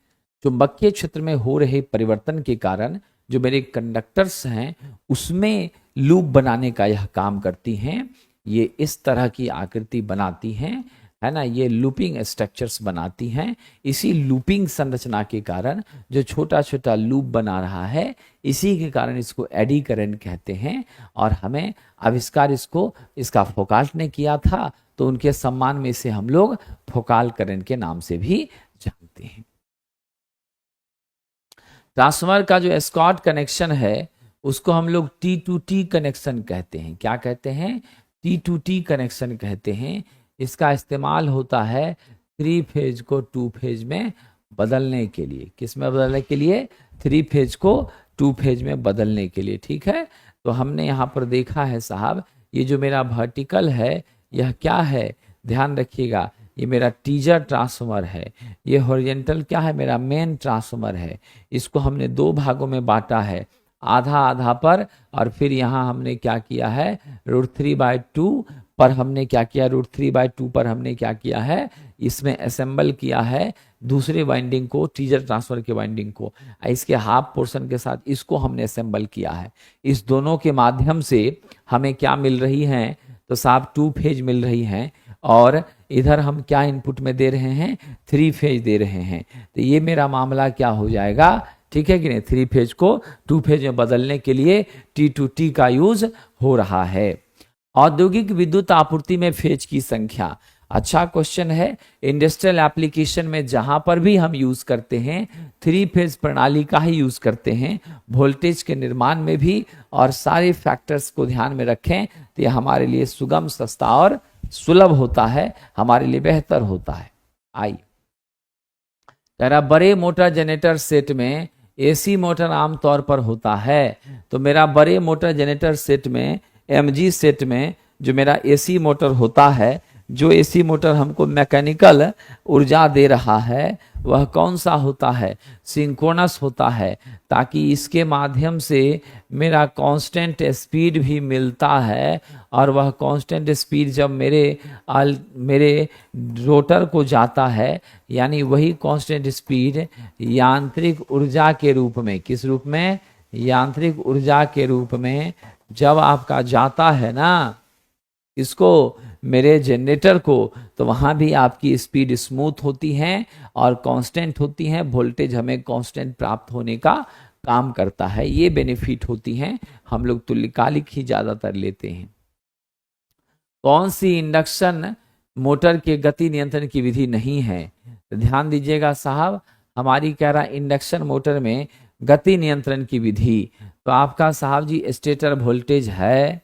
चुंबकीय क्षेत्र में हो रहे परिवर्तन के कारण जो मेरे कंडक्टर्स हैं उसमें लूप बनाने का यह काम करती हैं। ये इस तरह की आकृति बनाती हैं, है ना, ये लूपिंग स्ट्रक्चर्स बनाती हैं। इसी लूपिंग संरचना के कारण जो छोटा छोटा लूप बना रहा है, इसी के कारण इसको एडी करंट कहते हैं। और हमें आविष्कार इसका फोकाल्ट ने किया था, तो उनके सम्मान में इसे हम लोग फोकाल करंट के नाम से भी जानते हैं। ट्रांसफार्मर का जो स्कॉट कनेक्शन है उसको हम लोग T2T कनेक्शन कहते हैं। क्या कहते हैं? T2T कनेक्शन कहते हैं। इसका इस्तेमाल होता है 3 फेज को 2 फेज में बदलने के लिए। किस में बदलने के लिए? 3 फेज को 2 फेज में बदलने के लिए। ठीक है, तो हमने यहाँ पर देखा है साहब, ये जो मेरा वर्टिकल है यह क्या है? ध्यान रखिएगा, ये मेरा टीजर ट्रांसफार्मर है। ये हॉरिजॉन्टल क्या है? मेरा मेन ट्रांसफार्मर है। इसको हमने 2 भागों में बांटा है, आधा आधा पर, और फिर यहाँ हमने क्या किया है? √3/2 पर हमने क्या किया? √3/2 पर हमने क्या किया है? इसमें असेंबल किया है दूसरे वाइंडिंग को, टीजर ट्रांसफर के वाइंडिंग को, इसके हाफ पोर्शन के साथ इसको हमने असेंबल किया है। इस दोनों के माध्यम से हमें क्या मिल रही है? तो साहब 2 फेज मिल रही हैं, और इधर हम क्या इनपुट में दे रहे हैं? 3 फेज दे रहे हैं। तो ये मेरा मामला क्या हो जाएगा? ठीक है कि नहीं? 3 फेज को 2 फेज में बदलने के लिए T2T का यूज हो रहा है। औद्योगिक विद्युत आपूर्ति में फेज की संख्या, अच्छा क्वेश्चन है। इंडस्ट्रियल एप्लीकेशन में जहां पर भी हम यूज करते हैं 3 फेज प्रणाली का ही यूज करते हैं, वोल्टेज के निर्माण में भी, और सारे फैक्टर्स को ध्यान में रखें तो यह हमारे लिए सुगम, सस्ता और सुलभ होता है, हमारे लिए बेहतर होता है। आइए, बड़े मोटर जनरेटर सेट में एसी मोटर आमतौर पर होता है। तो मेरा बड़े मोटर जनरेटर सेट में, एमजी सेट में जो मेरा एसी मोटर होता है, जो एसी मोटर हमको मैकेनिकल ऊर्जा दे रहा है, वह कौन सा होता है? सिंक्रोनस होता है, ताकि इसके माध्यम से मेरा कांस्टेंट स्पीड भी मिलता है। और वह कांस्टेंट स्पीड जब मेरे रोटर को जाता है, यानी वही कांस्टेंट स्पीड यांत्रिक ऊर्जा के रूप में, किस रूप में? यांत्रिक ऊर्जा के रूप में जब आपका जाता है ना, इसको, मेरे जनरेटर को, तो वहां भी आपकी स्पीड स्मूथ होती है और कांस्टेंट होती है। वोल्टेज हमें कांस्टेंट प्राप्त होने का काम करता है। ये बेनिफिट होती हैं। हम लोग तुल्यकालिक ही ज्यादातर लेते हैं। कौन सी इंडक्शन मोटर के गति नियंत्रण की विधि नहीं है? तो ध्यान दीजिएगा साहब, हमारी कह रहा इंडक्शन मोटर में गति नियंत्रण की विधि, तो आपका साहब जी स्टेटर वोल्टेज है,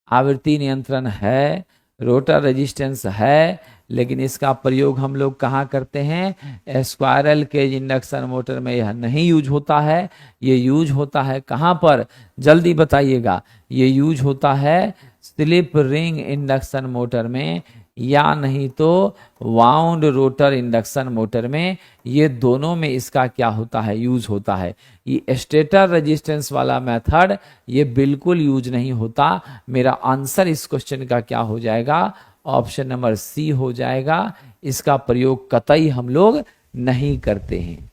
आवृत्ति नियंत्रण है, रोटर रेजिस्टेंस है, लेकिन इसका प्रयोग हम लोग कहाँ करते हैं? स्क्वायरल केज इंडक्शन मोटर में यह नहीं यूज होता है। ये यूज होता है कहाँ पर? जल्दी बताइएगा। ये यूज होता है स्लिप रिंग इंडक्शन मोटर में, या नहीं तो वाउंड रोटर इंडक्शन मोटर में। ये दोनों में इसका क्या होता है? यूज होता है। ये स्टेटर रेजिस्टेंस वाला मेथड ये बिल्कुल यूज नहीं होता। मेरा आंसर इस क्वेश्चन का क्या हो जाएगा? ऑप्शन नंबर सी हो जाएगा। इसका प्रयोग कतई हम लोग नहीं करते हैं।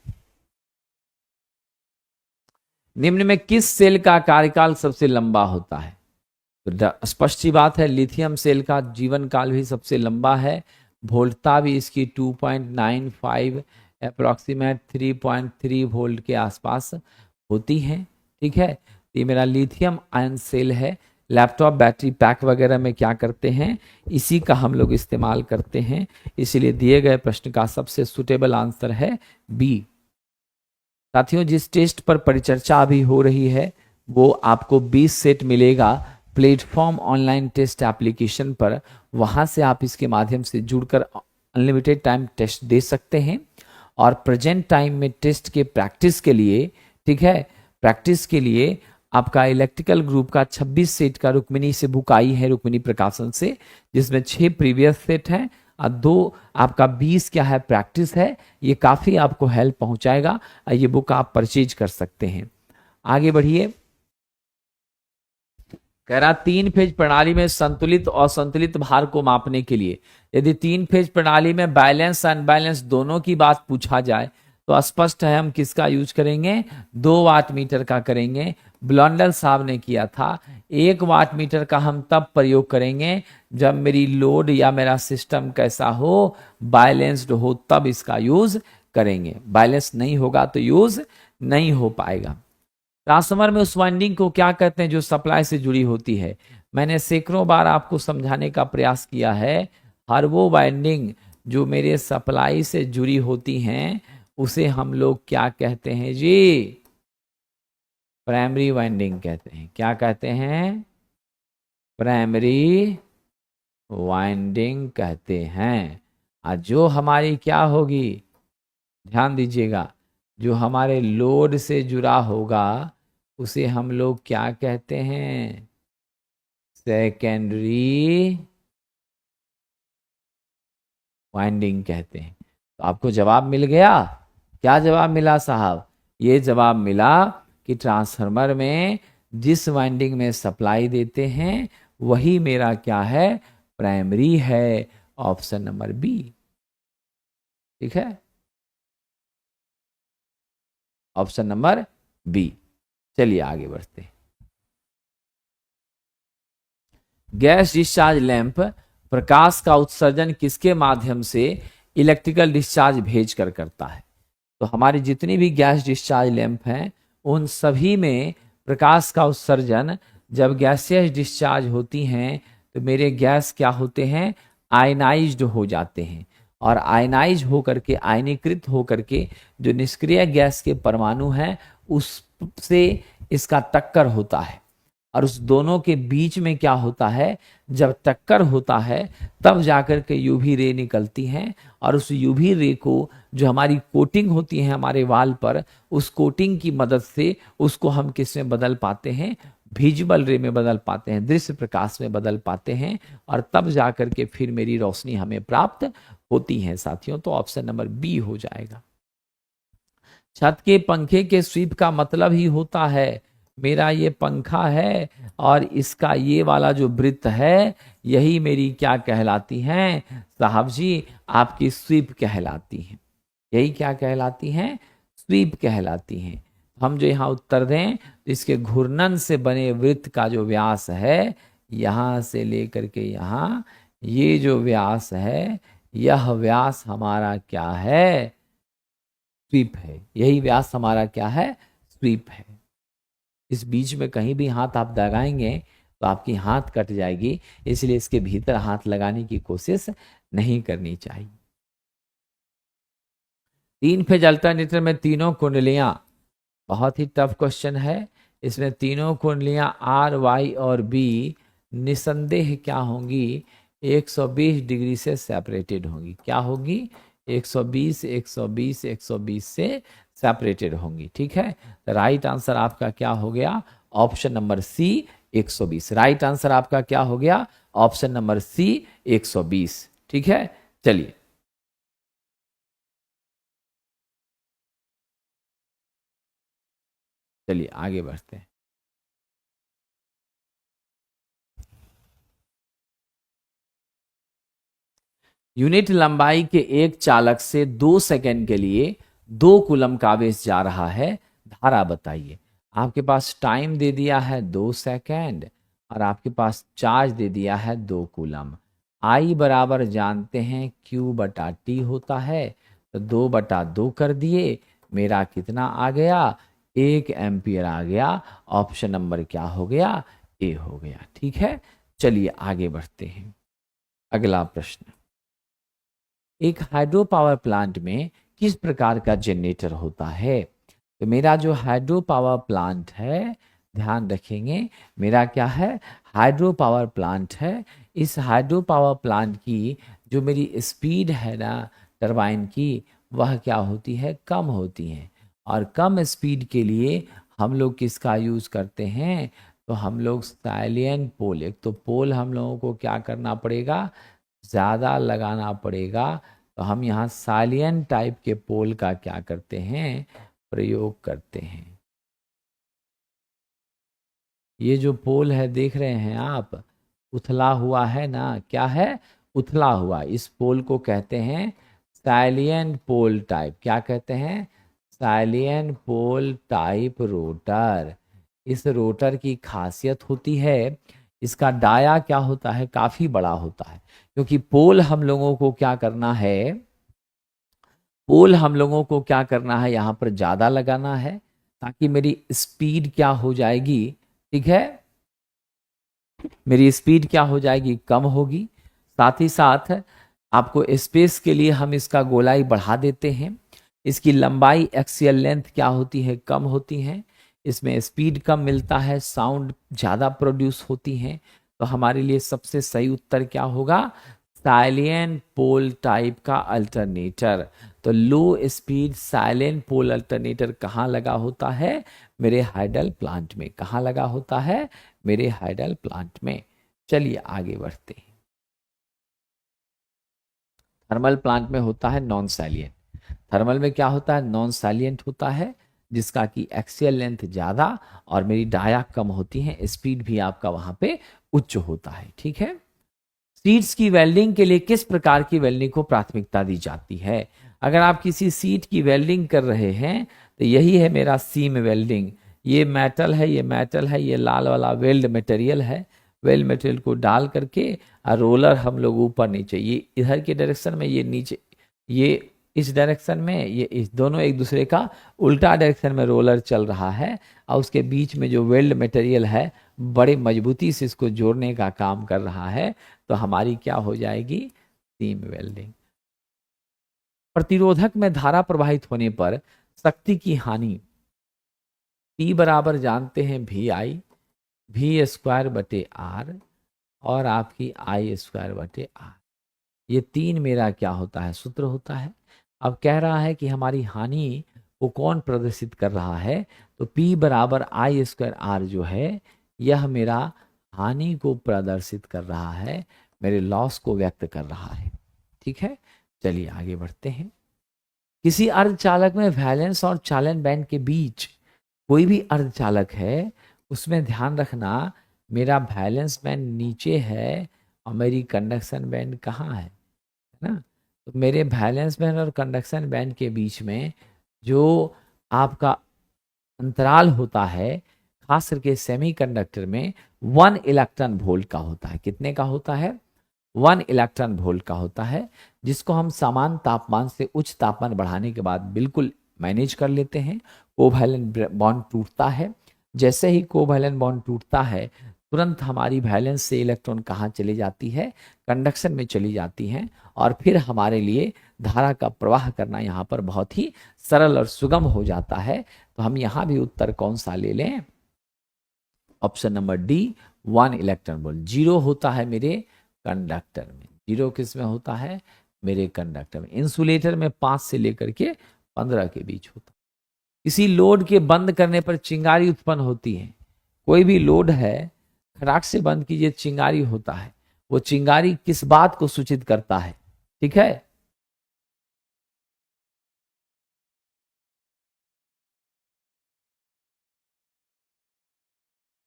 निम्न में किस सेल का कार्यकाल सबसे लंबा होता है? तो स्पष्ट सी बात है, लिथियम सेल का जीवन काल भी सबसे लंबा है। वोल्टता भी इसकी 2.95 अप्रोक्सीमेट 3.3 वोल्ट के आसपास होती है। ठीक है, ये मेरा लिथियम आयन सेल है। लैपटॉप बैटरी पैक वगैरह में क्या करते हैं? इसी का हम लोग इस्तेमाल करते हैं। इसलिए दिए गए प्रश्न का सबसे सुटेबल आंसर है बी। साथियों, जिस टेस्ट पर परिचर्चा अभी हो रही है वो आपको 20 सेट मिलेगा प्लेटफॉर्म ऑनलाइन टेस्ट एप्लीकेशन पर। वहां से आप इसके माध्यम से जुड़कर अनलिमिटेड टाइम टेस्ट दे सकते हैं। और प्रेजेंट टाइम में टेस्ट के प्रैक्टिस के लिए, ठीक है, प्रैक्टिस के लिए आपका इलेक्ट्रिकल ग्रुप का 26 सेट का रुक्मिणी से बुक आई है, रुक्मिणी प्रकाशन से, जिसमें 6 प्रीवियस सेट हैं और 2 आपका 20 क्या है प्रैक्टिस है। ये काफी आपको हेल्प पहुंचाएगा। ये बुक आप परचेज कर सकते हैं। आगे बढ़िए। कह रहा 3 फेज प्रणाली में संतुलित और असंतुलित भार को मापने के लिए, यदि 3 फेज प्रणाली में बैलेंस अनबैलेंस दोनों की बात पूछा जाए तो स्पष्ट है हम किसका यूज करेंगे? 2 वाट मीटर का करेंगे। ब्लंडल साहब ने किया था। 1 वाट मीटर का हम तब प्रयोग करेंगे जब मेरी लोड या मेरा सिस्टम कैसा हो? बैलेंस्ड हो, तब इसका यूज करेंगे। बैलेंस नहीं होगा तो यूज नहीं हो पाएगा। ट्रांसफार्मर में उस वाइंडिंग को क्या कहते हैं जो सप्लाई से जुड़ी होती है? मैंने सैकड़ों बार आपको समझाने का प्रयास किया है। हर वो वाइंडिंग जो मेरे सप्लाई से जुड़ी होती हैं उसे हम लोग क्या कहते हैं जी? प्राइमरी वाइंडिंग कहते हैं। क्या कहते हैं? प्राइमरी वाइंडिंग कहते हैं। और जो हमारी क्या होगी, ध्यान दीजिएगा, जो हमारे लोड से जुड़ा होगा उसे हम लोग क्या कहते हैं? सेकेंडरी वाइंडिंग कहते हैं। तो आपको जवाब मिल गया। क्या जवाब मिला साहब? ये जवाब मिला कि ट्रांसफार्मर में जिस वाइंडिंग में सप्लाई देते हैं वही मेरा क्या है? प्राइमरी है। Option number B. ठीक है, ऑप्शन नंबर बी। चलिए आगे बढ़ते हैं। गैस डिस्चार्ज लैंप प्रकाश का उत्सर्जन किसके माध्यम से इलेक्ट्रिकल डिस्चार्ज भेजकर करता है? तो हमारी जितनी भी गैस डिस्चार्ज लैंप हैं उन सभी में प्रकाश का उत्सर्जन, जब गैसेस डिस्चार्ज होती हैं तो मेरे गैस क्या होते हैं? आयनाइज्ड हो जाते हैं। और आयनाइज होकर के, आयनीकृत होकर के जो निष्क्रिय गैस के परमाणु हैं उससे इसका टक्कर होता है। और उस दोनों के बीच में क्या होता है, जब टक्कर होता है तब जाकर के यूवी रे निकलती हैं, और उस यूवी रे को जो हमारी कोटिंग होती है हमारे वाल पर, उस कोटिंग की मदद से उसको हम किस में बदल पाते हैं, विजुअल रे में बदल पाते हैं, दृश्य प्रकाश में बदल पाते हैं, और तब जाकर के फिर मेरी रोशनी हमें प्राप्त होती है साथियों। तो ऑप्शन नंबर बी हो जाएगा। छत के पंखे के स्वीप का मतलब ही होता है, मेरा ये पंखा है और इसका ये वाला जो वृत्त है, यही मेरी क्या कहलाती हैं साहब जी, आपकी स्वीप कहलाती हैं। यही क्या कहलाती हैं, स्वीप कहलाती हैं। हम जो यहाँ उत्तर दें तो इसके घूर्णन से बने वृत्त का जो व्यास है, यहाँ से लेकर के यहाँ, ये जो व्यास है, यह व्यास हमारा क्या है, स्वीप है। यही व्यास हमारा क्या है, स्वीप है। इस बीच में कहीं भी हाथ आप दबाएंगे तो आपकी हाथ कट जाएगी, इसलिए इसके भीतर हाथ लगाने की कोशिश नहीं करनी चाहिए। 3 फेज अल्टरनेटर में तीनों कुंडलियां, बहुत ही टफ क्वेश्चन है। इसमें तीनों कुंडलियां आर, वाई और बी निसंदेह क्या होंगी, 120 डिग्री से सेपरेटेड होंगी। क्या होगी, 120, 120, 120 से सेपरेटेड होंगी। ठीक है, तो राइट आंसर आपका क्या हो गया, option number C 120। Right answer आपका क्या हो गया, ऑप्शन नंबर सी 120। ठीक है, चलिए चलिए आगे बढ़ते हैं। यूनिट लंबाई के एक चालक से 2 सेकंड के लिए 2 कूलम का आवेश जा रहा है, धारा बताइए। आपके पास टाइम दे दिया है 2 सेकंड और आपके पास चार्ज दे दिया है 2 कूलम। आई बराबर जानते हैं Q बटा T होता है, तो 2/2 कर दिए, मेरा कितना आ गया, 1 एम्पियर आ गया। ऑप्शन नंबर क्या हो गया, ए हो गया। ठीक है, चलिए आगे बढ़ते हैं। अगला प्रश्न, एक हाइड्रो पावर प्लांट में किस प्रकार का जनरेटर होता है। तो मेरा जो हाइड्रो पावर प्लांट है, ध्यान रखेंगे, मेरा क्या है, हाइड्रो पावर प्लांट है। इस हाइड्रो पावर प्लांट की जो मेरी स्पीड है ना टरबाइन की, वह क्या होती है, कम होती है। और कम स्पीड के लिए हम लोग किसका यूज़ करते हैं, तो हम लोग साइलेंट पोल, एक तो पोल हम लोगों को क्या करना पड़ेगा, ज़्यादा लगाना पड़ेगा। तो हम यहाँ साइलियन टाइप के पोल का क्या करते हैं, प्रयोग करते हैं। ये जो पोल है देख रहे हैं आप, उथला हुआ है ना, क्या है, उथला हुआ। इस पोल को कहते हैं साइलियन पोल टाइप। क्या कहते हैं, साइलियन पोल टाइप रोटर। इस रोटर की खासियत होती है, इसका डाया क्या होता है, काफी बड़ा होता है। क्योंकि पोल हम लोगों को क्या करना है, पोल हम लोगों को क्या करना है, यहाँ पर ज़्यादा लगाना है, ताकि मेरी स्पीड क्या हो जाएगी, ठीक है, मेरी स्पीड क्या हो जाएगी, कम होगी। साथ ही साथ आपको स्पेस के लिए हम इसका गोलाई बढ़ा देते हैं। इसकी लंबाई एक्सियल लेंथ क्या होती है, कम होती है। इसमें स्पीड कम मिलता है, साउंड ज़्यादा प्रोड्यूस होती हैं। तो हमारे लिए सबसे सही उत्तर क्या होगा, साइलेंट पोल टाइप का अल्टरनेटर। तो लो स्पीड साइलेंट पोल अल्टरनेटर कहाँ लगा होता है, मेरे हाइडल प्लांट में। कहाँ लगा होता है, मेरे हाइडल प्लांट में। चलिए आगे बढ़ते हैं। थर्मल प्लांट में होता है नॉन साइलिएंट। थर्मल में क्या होता है, नॉन साइलिएंट होता है, जिसका कि एक्सियल लेंथ ज़्यादा और मेरी डाया कम होती है, स्पीड भी आपका वहाँ पे उच्च होता है। ठीक है, सीट्स की वेल्डिंग के लिए किस प्रकार की वेल्डिंग को प्राथमिकता दी जाती है। अगर आप किसी सीट की वेल्डिंग कर रहे हैं तो यही है मेरा सीम वेल्डिंग। ये मेटल है, ये मेटल है, ये लाल वाला वेल्ड मटेरियल है। वेल्ड मटेरियल को डाल करके रोलर हम लोग ऊपर नीचे, ये इधर के डायरेक्शन में, ये नीचे, ये इस डायरेक्शन में, ये इस दोनों एक दूसरे का उल्टा डायरेक्शन में रोलर चल रहा है। और उसके बीच में जो वेल्ड मटेरियल है बड़े मजबूती से इसको जोड़ने का काम कर रहा है। तो हमारी क्या हो जाएगी, सीम वेल्डिंग। प्रतिरोधक में धारा प्रवाहित होने पर शक्ति की हानि P बराबर जानते हैं VI, वी स्क्वायर बटे आर और आपकी आई स्क्वायर बटे आर। ये 3 मेरा क्या होता है, सूत्र होता है। अब कह रहा है कि हमारी हानि को कौन प्रदर्शित कर रहा है, तो P बराबर आई स्क्वायर आर जो है यह मेरा हानि को प्रदर्शित कर रहा है, मेरे लॉस को व्यक्त कर रहा है। ठीक है, चलिए आगे बढ़ते हैं। किसी अर्धचालक में वैलेंस और चालन बैंड के बीच कोई भी अर्धचालक है, उसमें ध्यान रखना मेरा वैलेंस बैंड नीचे है और मेरी कंडक्शन बैंड कहाँ है ना। तो मेरे वैलेंस बैंड और कंडक्शन बैंड के बीच में जो आपका अंतराल होता है, खास करके सेमीकंडक्टर में 1 इलेक्ट्रॉन वोल्ट का होता है। कितने का होता है? 1 इलेक्ट्रॉन वोल्ट का होता है, जिसको हम समान तापमान से उच्च तापमान बढ़ाने के बाद बिल्कुल मैनेज कर लेते हैं। कोवैलेंट बॉन्ड टूटता है, जैसे ही कोवैलेंट बॉन्ड टूटता है तुरंत हमारी वैलेंस से इलेक्ट्रॉन कहाँ चली जाती है? कंडक्शन में चली जाती हैं, और फिर हमारे लिए धारा का प्रवाह करना यहाँ पर बहुत ही सरल और सुगम हो जाता है। तो हम यहाँ भी उत्तर कौन सा ले लें? Option number D, 1 electron volt. 0 होता है मेरे कंडक्टर में। 0 किस में होता है? मेरे कंडक्टर में। इंसुलेटर में 5 से लेकर के 15 के बीच होता है। किसी लोड के बंद करने पर चिंगारी उत्पन्न होती है। कोई भी लोड है, खटाक से बंद कीजिए, चिंगारी होता है। वो चिंगारी किस बात को सूचित करता है? ठीक है,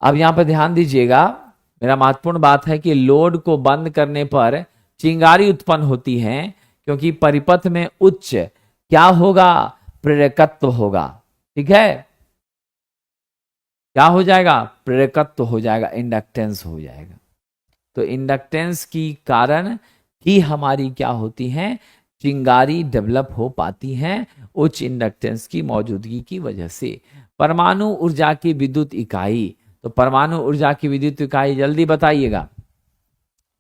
अब यहां पर ध्यान दीजिएगा, मेरा महत्वपूर्ण बात है कि लोड को बंद करने पर चिंगारी उत्पन्न होती है, क्योंकि परिपथ में उच्च क्या होगा? प्रेरकत्व होगा। ठीक है, क्या हो जाएगा? प्रेरकत्व हो जाएगा, इंडक्टेंस हो जाएगा। तो इंडक्टेंस की कारण ही हमारी क्या होती है? चिंगारी डेवलप हो पाती हैं, उच्च इंडक्टेंस की मौजूदगी की वजह से। परमाणु ऊर्जा की विद्युत इकाई, तो परमाणु ऊर्जा की विद्युत इकाई जल्दी बताइएगा।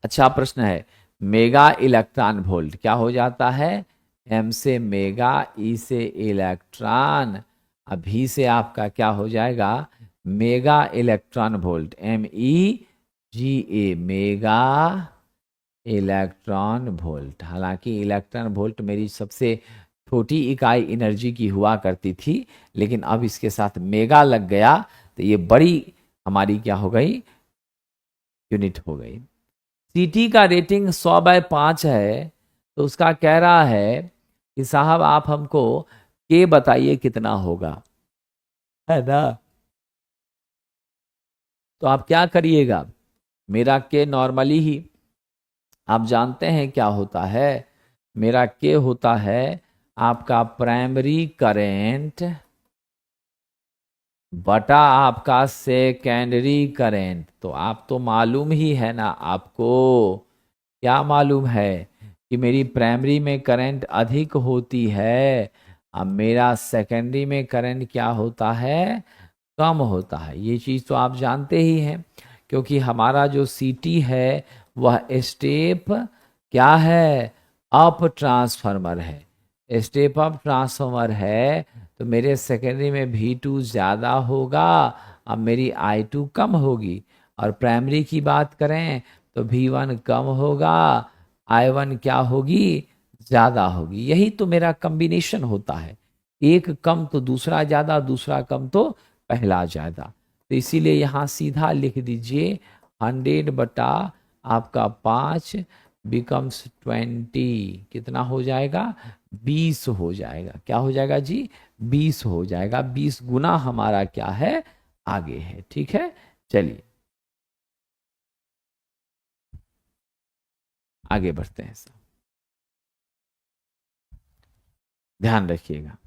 अच्छा प्रश्न है। मेगा इलेक्ट्रॉन वोल्ट क्या हो जाता है? एम से मेगा, ई से इलेक्ट्रॉन, अभी से आपका क्या हो जाएगा? Mega electron volt, MEGA, mega electron volt. हालांकि इलेक्ट्रॉन वोल्ट मेरी सबसे छोटी इकाई एनर्जी की हुआ करती थी, लेकिन अब इसके साथ मेगा लग गया तो ये बड़ी हमारी क्या हो गई? यूनिट हो गई। सीटी का रेटिंग 100/5 है, तो उसका कह रहा है कि साहब आप हमको के बताइए कितना होगा, है ना। तो आप क्या करिएगा, मेरा के नॉर्मली ही आप जानते हैं क्या होता है। मेरा के होता है आपका प्राइमरी करेंट बटा आपका सेकेंडरी करेंट। तो आप तो मालूम ही है ना आपको, क्या मालूम है कि मेरी प्राइमरी में करंट अधिक होती है, अब मेरा सेकेंडरी में करंट क्या होता है? कम होता है। ये चीज़ तो आप जानते ही हैं, क्योंकि हमारा जो सीटी है वह स्टेप क्या है? अप ट्रांसफार्मर है। स्टेप अप ट्रांसफार्मर है, तो मेरे सेकेंडरी में V2 ज़्यादा होगा, अब मेरी I2 कम होगी। और प्राइमरी की बात करें तो V1 कम होगा, I1 क्या होगी? ज़्यादा होगी। यही तो मेरा कॉम्बिनेशन होता है, एक कम तो दूसरा ज़्यादा, दूसरा कम तो पहला ज़्यादा। तो इसीलिए यहाँ सीधा लिख दीजिए 100 बटा आपका 5 बिकम्स 20, कितना हो जाएगा? 20 हो जाएगा। क्या हो जाएगा जी? 20 हो जाएगा। 20 गुना हमारा क्या है? आगे है। ठीक है, चलिए आगे बढ़ते हैं। सब ध्यान रखिएगा,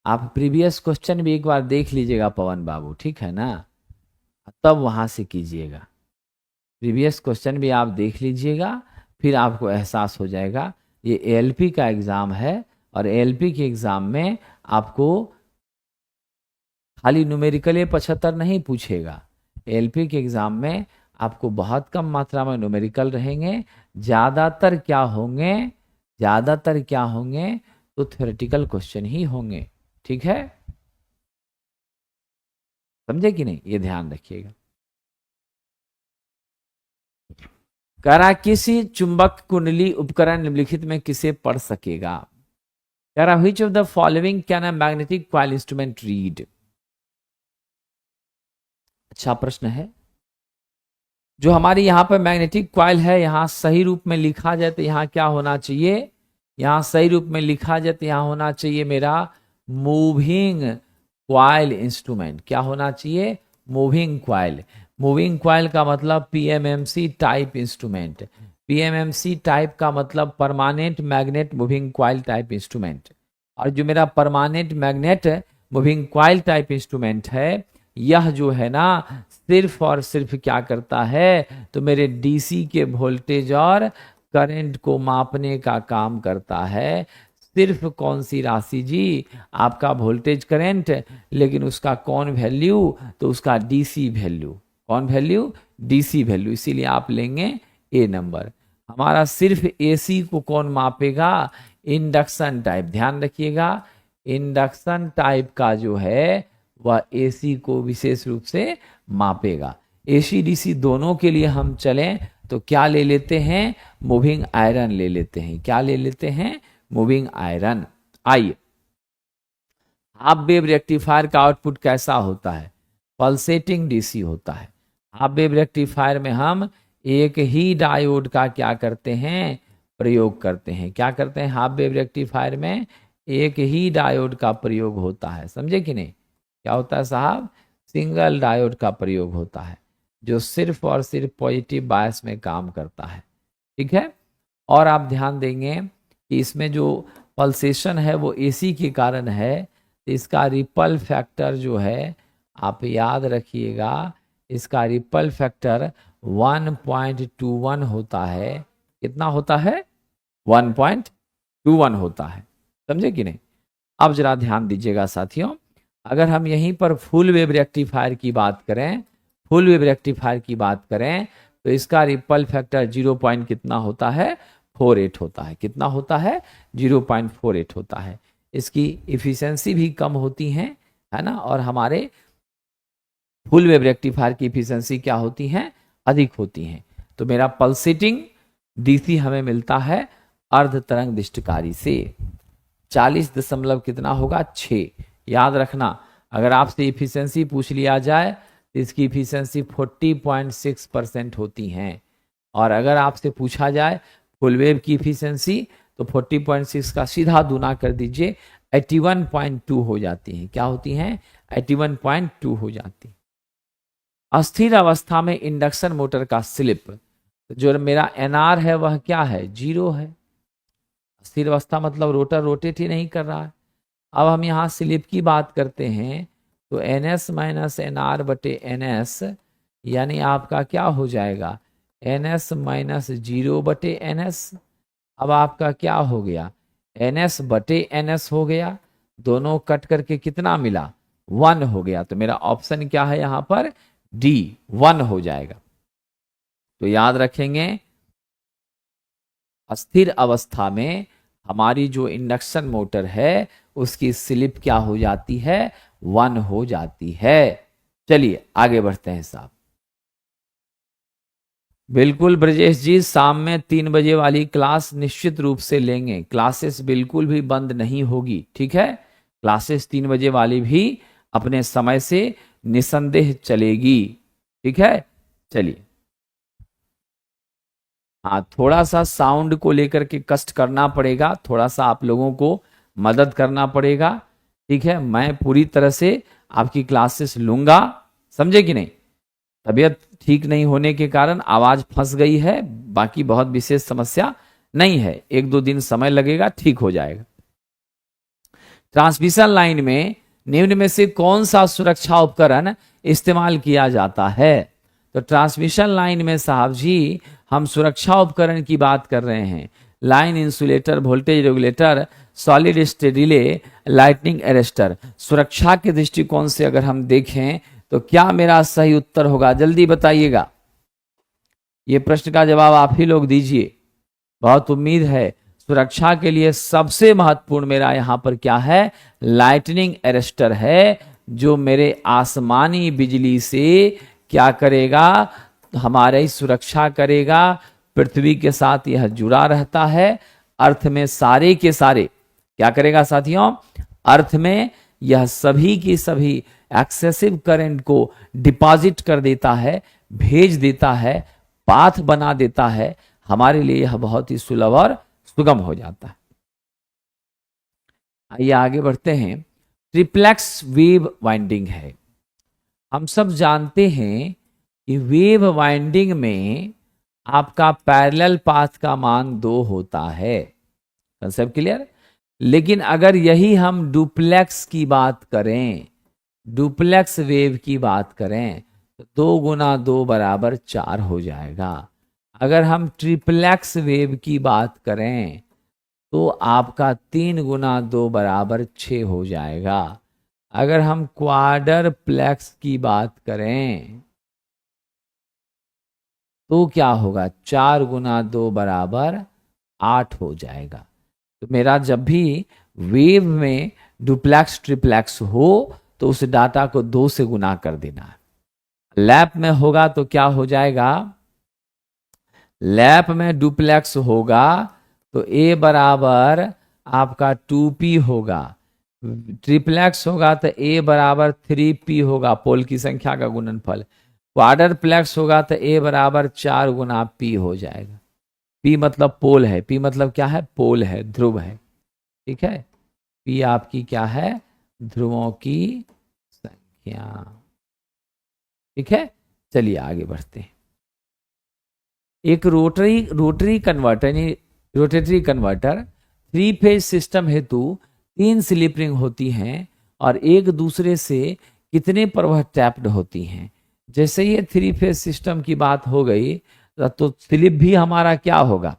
आप प्रीवियस क्वेश्चन भी एक बार देख लीजिएगा पवन बाबू, ठीक है ना, तब वहां से कीजिएगा। प्रीवियस क्वेश्चन भी आप देख लीजिएगा, फिर आपको एहसास हो जाएगा। ये ALP का एग्ज़ाम है, और ALP के एग्ज़ाम में आपको खाली न्यूमेरिकल 75 नहीं पूछेगा। ALP के एग्ज़ाम में आपको बहुत कम मात्रा में न्यूमेरिकल रहेंगे, ज़्यादातर क्या होंगे? ज़्यादातर क्या होंगे? तो थ्योरेटिकल क्वेश्चन ही होंगे। ठीक है, समझे कि नहीं, ये ध्यान रखिएगा। करा किसी चुंबक कुंडली उपकरण निम्नलिखित में किसे पढ़ सकेगा? करा which of the following can a magnetic coil instrument read? अच्छा प्रश्न है। जो हमारी यहां पर मैग्नेटिक कॉइल है, यहां सही रूप में लिखा जाए तो यहां क्या होना चाहिए? यहां सही रूप में लिखा जाए तो यहां होना चाहिए मेरा मूविंग कॉइल इंस्ट्रूमेंट। क्या होना चाहिए? Moving coil. मूविंग कॉइल का मतलब PMMC type instrument. PMMC type का मतलब permanent magnet moving coil type instrument. और जो मेरा permanent magnet moving coil type instrument है, यह जो है ना सिर्फ और सिर्फ क्या करता है, तो मेरे डीसी के वोल्टेज और करंट को मापने का काम करता है। सिर्फ कौन सी राशि जी? आपका वोल्टेज करंट, लेकिन उसका कौन वैल्यू? तो उसका डीसी वैल्यू। कौन वैल्यू? DC value. इसीलिए आप लेंगे ए नंबर। हमारा सिर्फ एसी को कौन मापेगा? Induction type. ध्यान रखिएगा, इंडक्शन टाइप का जो है वह एसी को विशेष रूप से मापेगा। एसी डीसी दोनों के लिए हम चलें तो क्या ले लेते हैं? मूविंग आयरन ले लेते हैं। क्या ले लेते हैं? Moving iron. आइए, हाफ वेव रेक्टिफायर का आउटपुट कैसा होता है? पल्सेटिंग डीसी होता है। हाफ वेव रेक्टिफायर में हम एक ही डायोड का क्या करते हैं? प्रयोग करते हैं। क्या करते हैं? हाफ वेव रेक्टिफायर में एक ही डायोड का प्रयोग होता है। समझे कि नहीं? क्या होता है साहब? सिंगल डायोड का प्रयोग होता है, जो सिर्फ और सिर्फ पॉजिटिव बायस में काम करता है। ठीक है। और आप ध्यान देंगे कि इसमें जो पल्सेशन है वो एसी के कारण है, तो इसका रिपल फैक्टर जो है, आप याद रखिएगा, इसका रिपल फैक्टर 1.21 होता है। कितना होता है? 1.21 होता है। समझे कि नहीं? अब जरा ध्यान दीजिएगा साथियों, अगर हम यहीं पर फुल वेव रेक्टिफायर की बात करें, फुल वेव रेक्टिफायर की बात करें, तो इसका रिपल फैक्टर 0 पॉइंट कितना होता है? 48 होता है। कितना होता है? 0.48 होता है। इसकी इफिशियंसी भी कम होती है ना। और हमारे फुल वेव रेक्टिफायर की इफिशियंसी क्या होती है? अधिक होती है। तो मेरा पल्सेटिंग डीसी हमें मिलता है अर्ध तरंग दृष्टिकारी से। 40 दशमलव कितना होगा? 6। याद रखना, अगर आपसे इफिशियंसी पूछ लिया जाए तो इसकी इफिशियंसी 40.6% होती हैं। और अगर आपसे पूछा जाए फुल वेव की इफिशियंसी, तो 40.6 का सीधा दूना कर दीजिए, 81.2 हो जाती हैं। क्या होती हैं? 81.2 हो जाती। अस्थिर अवस्था में इंडक्शन मोटर का स्लिप, जो मेरा एनआर है वह क्या है? 0 है। स्थिर अवस्था मतलब रोटर रोटेट ही नहीं कर रहा है। अब हम यहाँ स्लिप की बात करते हैं तो NS माइनस NR बटे NS, यानी आपका क्या हो जाएगा? NS माइनस 0 बटे NS। अब आपका क्या हो गया? NS बटे NS हो गया। दोनों कट करके कितना मिला? 1 हो गया। तो मेरा ऑप्शन क्या है यहाँ पर? D, 1 हो जाएगा। तो याद रखेंगे, अस्थिर अवस्था में हमारी जो इंडक्शन मोटर है उसकी स्लिप क्या हो जाती है? 1 हो जाती है। चलिए आगे बढ़ते हैं साहब। बिल्कुल ब्रजेश जी, शाम में 3 बजे वाली क्लास निश्चित रूप से लेंगे। क्लासेस बिल्कुल भी बंद नहीं होगी। ठीक है, क्लासेस 3 बजे वाली भी अपने समय से निसंदेह चलेगी। ठीक है, चलिए। हाँ, थोड़ा सा साउंड को लेकर के कष्ट करना पड़ेगा, थोड़ा सा आप लोगों को मदद करना पड़ेगा। ठीक है, मैं पूरी तरह से आपकी क्लासेस लूंगा। समझे कि नहीं? तबीयत ठीक नहीं होने के कारण आवाज फंस गई है, बाकी बहुत विशेष समस्या नहीं है। 1-2 दिन समय लगेगा, ठीक हो जाएगा। ट्रांसमिशन लाइन में निम्न में से कौन सा सुरक्षा उपकरण इस्तेमाल किया जाता है? तो ट्रांसमिशन लाइन में साहब जी हम सुरक्षा उपकरण की बात कर रहे हैं। Line insulator, voltage regulator, solid state relay, lightning arrester. सुरक्षा के दृष्टिकोण से अगर हम देखें तो क्या मेरा सही उत्तर होगा? जल्दी बताइएगा। ये प्रश्न का जवाब आप ही लोग दीजिए, बहुत उम्मीद है। सुरक्षा के लिए सबसे महत्वपूर्ण मेरा यहां पर क्या है? लाइटनिंग अरेस्टर है, जो मेरे आसमानी बिजली से क्या करेगा, हमारी सुरक्षा करेगा। पृथ्वी के साथ यह जुड़ा रहता है। अर्थ में सारे के सारे क्या करेगा साथियों, अर्थ में यह सभी की सभी एक्सेसिव करंट को डिपॉजिट कर देता है, भेज देता है, पाथ बना देता है। हमारे लिए यह बहुत ही सुलभ और सुगम हो जाता है। आइए आगे बढ़ते हैं। ट्रिप्लेक्स वेव वाइंडिंग है। हम सब जानते हैं कि वेव वाइंडिंग में आपका पैरेलल पाथ का मान 2 होता है। Concept clear? लेकिन अगर यही हम डुप्लेक्स की बात करें, डुप्लेक्स वेव की बात करें, तो 2 गुना 2 बराबर 4 हो जाएगा। अगर हम ट्रिप्लेक्स वेव की बात करें तो आपका 3 गुना 2 बराबर 6 हो जाएगा। अगर हम क्वाड्रप्लेक्स की बात करें तो क्या होगा, 4 गुना 2 बराबर 8 हो जाएगा। तो मेरा जब भी वेव में डुप्लेक्स ट्रिप्लेक्स हो तो उस डाटा को 2 से गुना कर देना है। लैप में होगा तो क्या हो जाएगा, लैप में डुप्लेक्स होगा तो ए बराबर आपका 2p होगा। ट्रिप्लेक्स होगा तो ए बराबर 3p होगा, पोल की संख्या का गुणनफल। क्वाड्रप्लेक्स होगा तो ए बराबर 4 गुना p हो जाएगा। p मतलब पोल है, p मतलब क्या है, पोल है, ध्रुव है। ठीक है, p आपकी क्या है, ध्रुवों की संख्या। ठीक है, चलिए आगे बढ़ते हैं। एक rotary converter rotatory converter 3 phase system हेतु 3 स्लिप रिंग होती हैं और एक दूसरे से कितने पर वह टैप्ड होती हैं। जैसे ये 3 फेज सिस्टम की बात हो गई तो स्लिप भी हमारा क्या होगा,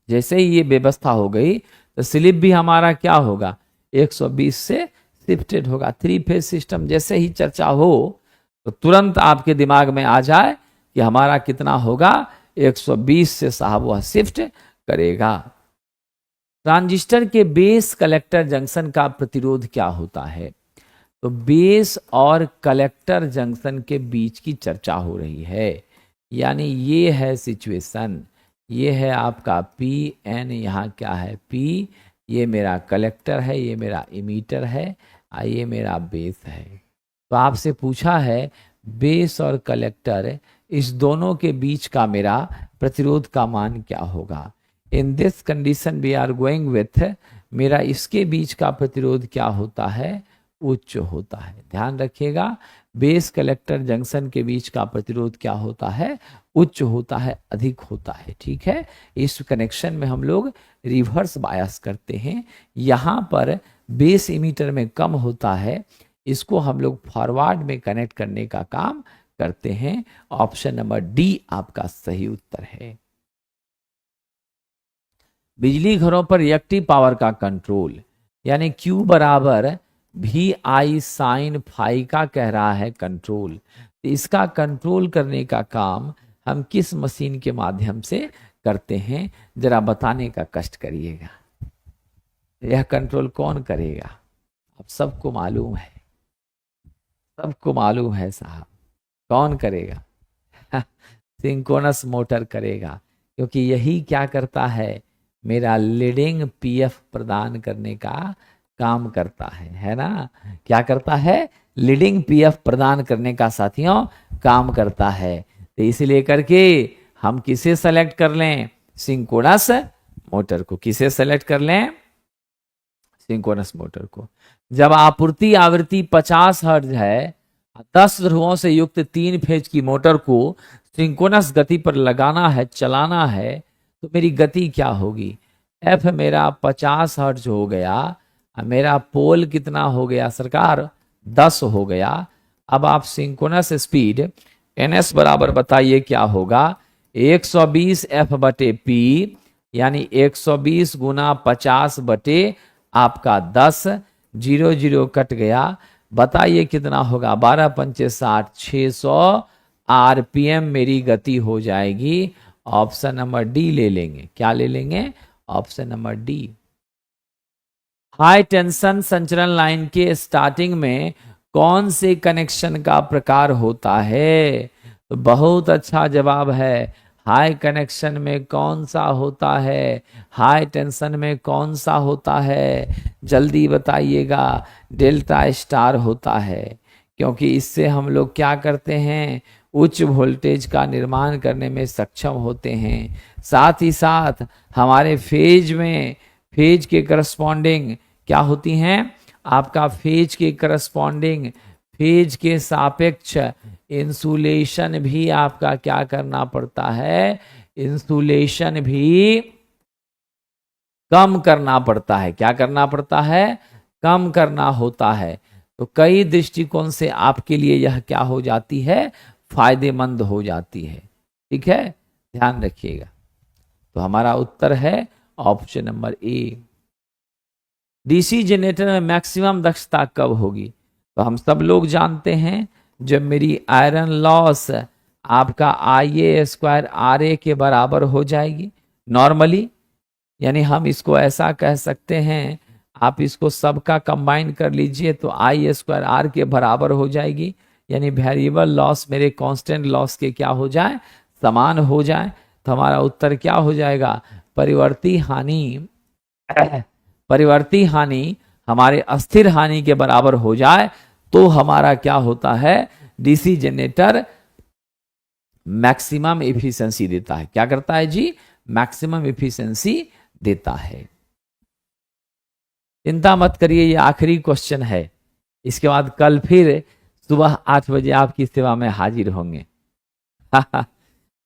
जैसे ही ये व्यवस्था हो गई तो स्लिप भी हमारा क्या होगा, 120 से शिफ्टेड होगा। 3 फेज सिस्टम जैसे ही चर्चा हो तो तुरंत आपके दिमाग में आ जाए कि हमारा कितना होगा, 120 से साहब वह शिफ्ट करेगा। ट्रांजिस्टर के बेस कलेक्टर जंक्शन का प्रतिरोध क्या होता है। तो बेस और कलेक्टर जंक्शन के बीच की चर्चा हो रही है, यानी ये है सिचुएशन। ये है आपका पी एन, यहाँ क्या है पी, ये मेरा कलेक्टर है, ये मेरा इमीटर है, ये मेरा बेस है। तो आपसे पूछा है बेस और कलेक्टर, इस दोनों के बीच का मेरा प्रतिरोध का मान क्या होगा। In this condition we are going with, मेरा इसके बीच का प्रतिरोध क्या होता है, उच्च होता है। ध्यान रखिएगा, बेस कलेक्टर जंक्शन के बीच का प्रतिरोध क्या होता है, उच्च होता है, अधिक होता है। ठीक है, इस कनेक्शन में हम लोग रिवर्स बायस करते हैं। यहाँ पर बेस इमीटर में कम होता है, इसको हम लोग फॉरवर्ड में कनेक्ट करने का काम करते हैं। ऑप्शन नंबर डी आपका सही उत्तर है। बिजली घरों पर रिएक्टिव पावर का कंट्रोल, यानी Q बराबर भी आई साइन फाई का कह रहा है कंट्रोल। तो इसका कंट्रोल करने का काम हम किस मशीन के माध्यम से करते हैं, जरा बताने का कष्ट करिएगा। यह कंट्रोल कौन करेगा, आप सबको मालूम है, सबको मालूम है साहब, कौन करेगा सिंक्रोनस मोटर करेगा, क्योंकि यही क्या करता है, मेरा लीडिंग पीएफ प्रदान करने का काम करता है ना। क्या करता है, लीडिंग पीएफ प्रदान करने का साथियों काम करता है। तो इसलिए करके हम किसे सेलेक्ट कर लें, सिंक्रोनस मोटर को। किसे सेलेक्ट कर लें, सिंक्रोनस मोटर को। जब आपूर्ति आवृत्ति 50 हर्ट्ज है, 10 ध्रुवों से युक्त 3 फेज की मोटर को सिंक्रोनस गति पर लगाना है, चलाना है, तो मेरी गति क्या होगी, एफ मेरा 50 हर्ट्ज हो गया, मेरा पोल कितना हो गया सरकार, 10 हो गया। अब आप सिंक्रोनस स्पीड एनएस बराबर बताइए क्या होगा, 120 एफ बटे पी, यानी 120 गुना 50 बटे आपका 10, 0 0 कट गया। बताइए कितना होगा, 12 पंचे 60, 600 आरपीएम मेरी गति हो जाएगी। ऑप्शन नंबर डी ले लेंगे। क्या ले लेंगे, option number D. High tension संचरण लाइन के स्टार्टिंग में कौन से कनेक्शन का प्रकार होता है? तो बहुत अच्छा जवाब है, हाई कनेक्शन में कौन सा होता है, हाई टेंशन में कौन सा होता है, जल्दी बताइएगा। डेल्टा स्टार होता है, क्योंकि इससे हम लोग क्या करते हैं, उच्च वोल्टेज का निर्माण करने में सक्षम होते हैं। साथ ही साथ हमारे फेज में, फेज के करस्पॉन्डिंग क्या होती हैं, आपका फेज के करस्पॉन्डिंग, फेज के सापेक्ष इंसुलेशन भी आपका क्या करना पड़ता है, इंसुलेशन भी कम करना पड़ता है। क्या करना पड़ता है? कम करना होता है। तो कई दृष्टिकोण से आपके लिए यह क्या हो जाती है, फायदेमंद हो जाती है। ठीक है, ध्यान रखिएगा। तो हमारा उत्तर है option number A. DC generator में मैक्सिमम दक्षता कब होगी? तो हम सब लोग जानते हैं, जब मेरी आयरन लॉस आपका IA² RA के बराबर हो जाएगी नॉर्मली, यानी हम इसको ऐसा कह सकते हैं, आप इसको सबका कंबाइन कर लीजिए तो I² R के बराबर हो जाएगी, यानी वेरिएबल लॉस मेरे कांस्टेंट लॉस के क्या हो जाए, समान हो जाए। तो हमारा उत्तर क्या हो जाएगा, परिवर्ती हानि, परिवर्ती हानि हमारे अस्थिर हानि के बराबर हो जाए तो हमारा क्या होता है, डीसी जनरेटर मैक्सिमम एफिशिएंसी देता है। क्या करता है जी, मैक्सिमम एफिशिएंसी देता है। चिंता मत करिए, ये आखिरी क्वेश्चन है, इसके बाद कल फिर सुबह 8 बजे आपकी सेवा में हाजिर होंगे।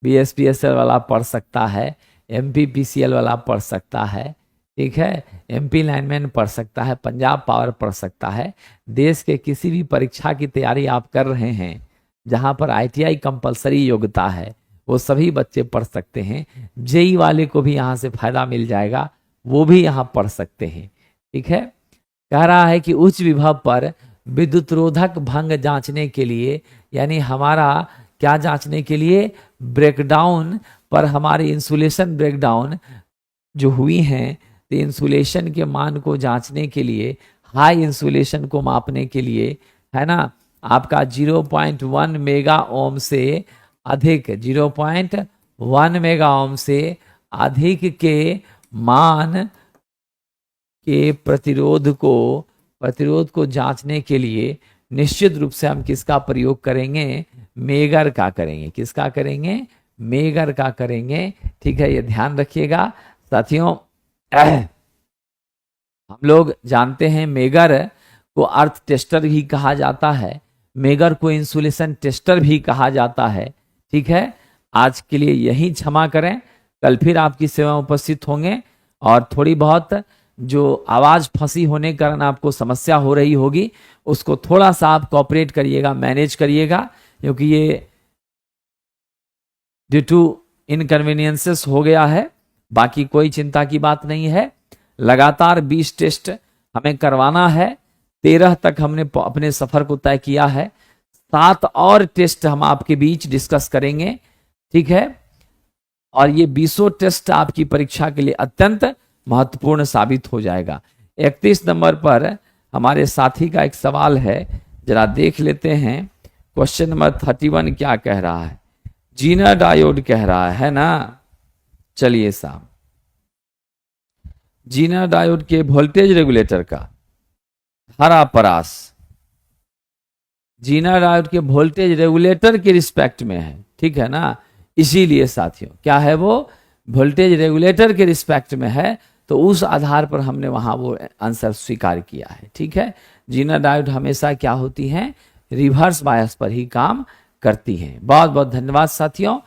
BSPSL वाला पढ़ सकता है, MPPCL वाला पढ़ सकता है, ठीक है, MP लाइनमैन पढ़ सकता है, पंजाब पावर पढ़ सकता है। देश के किसी भी परीक्षा की तैयारी आप कर रहे हैं जहां पर ITI कंपलसरी योग्यता है, वो सभी बच्चे पढ़ सकते हैं। JEE वाले को भी यहाँ से फायदा मिल जाएगा, वो भी यहाँ पढ़ सकते हैं। ठीक है, कह रहा है कि उच्च विभव पर विद्युत रोधक भंग जांचने के लिए, यानी हमारा क्या जांचने के लिए, ब्रेकडाउन पर हमारी इंसुलेशन ब्रेकडाउन जो हुई हैं, तो इंसुलेशन के मान को जांचने के लिए, हाई इंसुलेशन को मापने के लिए, है ना, आपका 0.1 मेगा ओम से अधिक, 0.1 मेगा ओम से अधिक के मान के प्रतिरोध को जांचने के लिए निश्चित रूप से हम किसका प्रयोग करेंगे, मेगर का करेंगे। किसका करेंगे, मेगर का करेंगे। ठीक है, ये ध्यान रखिएगा साथियों। हम लोग जानते हैं मेगर को अर्थ टेस्टर भी कहा जाता है, मेगर को इंसुलेशन टेस्टर भी कहा जाता है। ठीक है, आज के लिए यही क्षमा करें, कल फिर आपकी सेवा में उपस्थित होंगे। और थोड़ी बहुत जो आवाज फंसी होने के कारण आपको समस्या हो रही होगी, उसको थोड़ा सा आप कोऑपरेट करिएगा, मैनेज करिएगा, क्योंकि ये ड्यू टू इनकन्वीनियंसेस हो गया है। बाकी कोई चिंता की बात नहीं है। लगातार 20 टेस्ट हमें करवाना है, 13 तक हमने अपने सफर को तय किया है। 7 और टेस्ट हम आपके बीच डिस्कस करेंगे। ठीक है, और ये 20 टेस्ट आपकी परीक्षा के लिए अत्यंत महत्वपूर्ण साबित हो जाएगा। 31 नंबर पर हमारे साथी का एक सवाल है, जरा देख लेते हैं। क्वेश्चन नंबर 31 क्या कह रहा है, जीना डायोड कह रहा है ना। चलिए साहब, जीना डायोड के वोल्टेज रेगुलेटर का हरा परास जीना डायोड के वोल्टेज रेगुलेटर के रिस्पेक्ट में है। ठीक है ना, इसीलिए साथियों क्या है, वो वोल्टेज रेगुलेटर के रिस्पेक्ट में है, तो उस आधार पर हमने वहां वो आंसर स्वीकार किया है। ठीक है, जीना डायोड हमेशा क्या होती हैं, रिवर्स बायस पर ही काम करती हैं। बहुत बहुत धन्यवाद साथियों।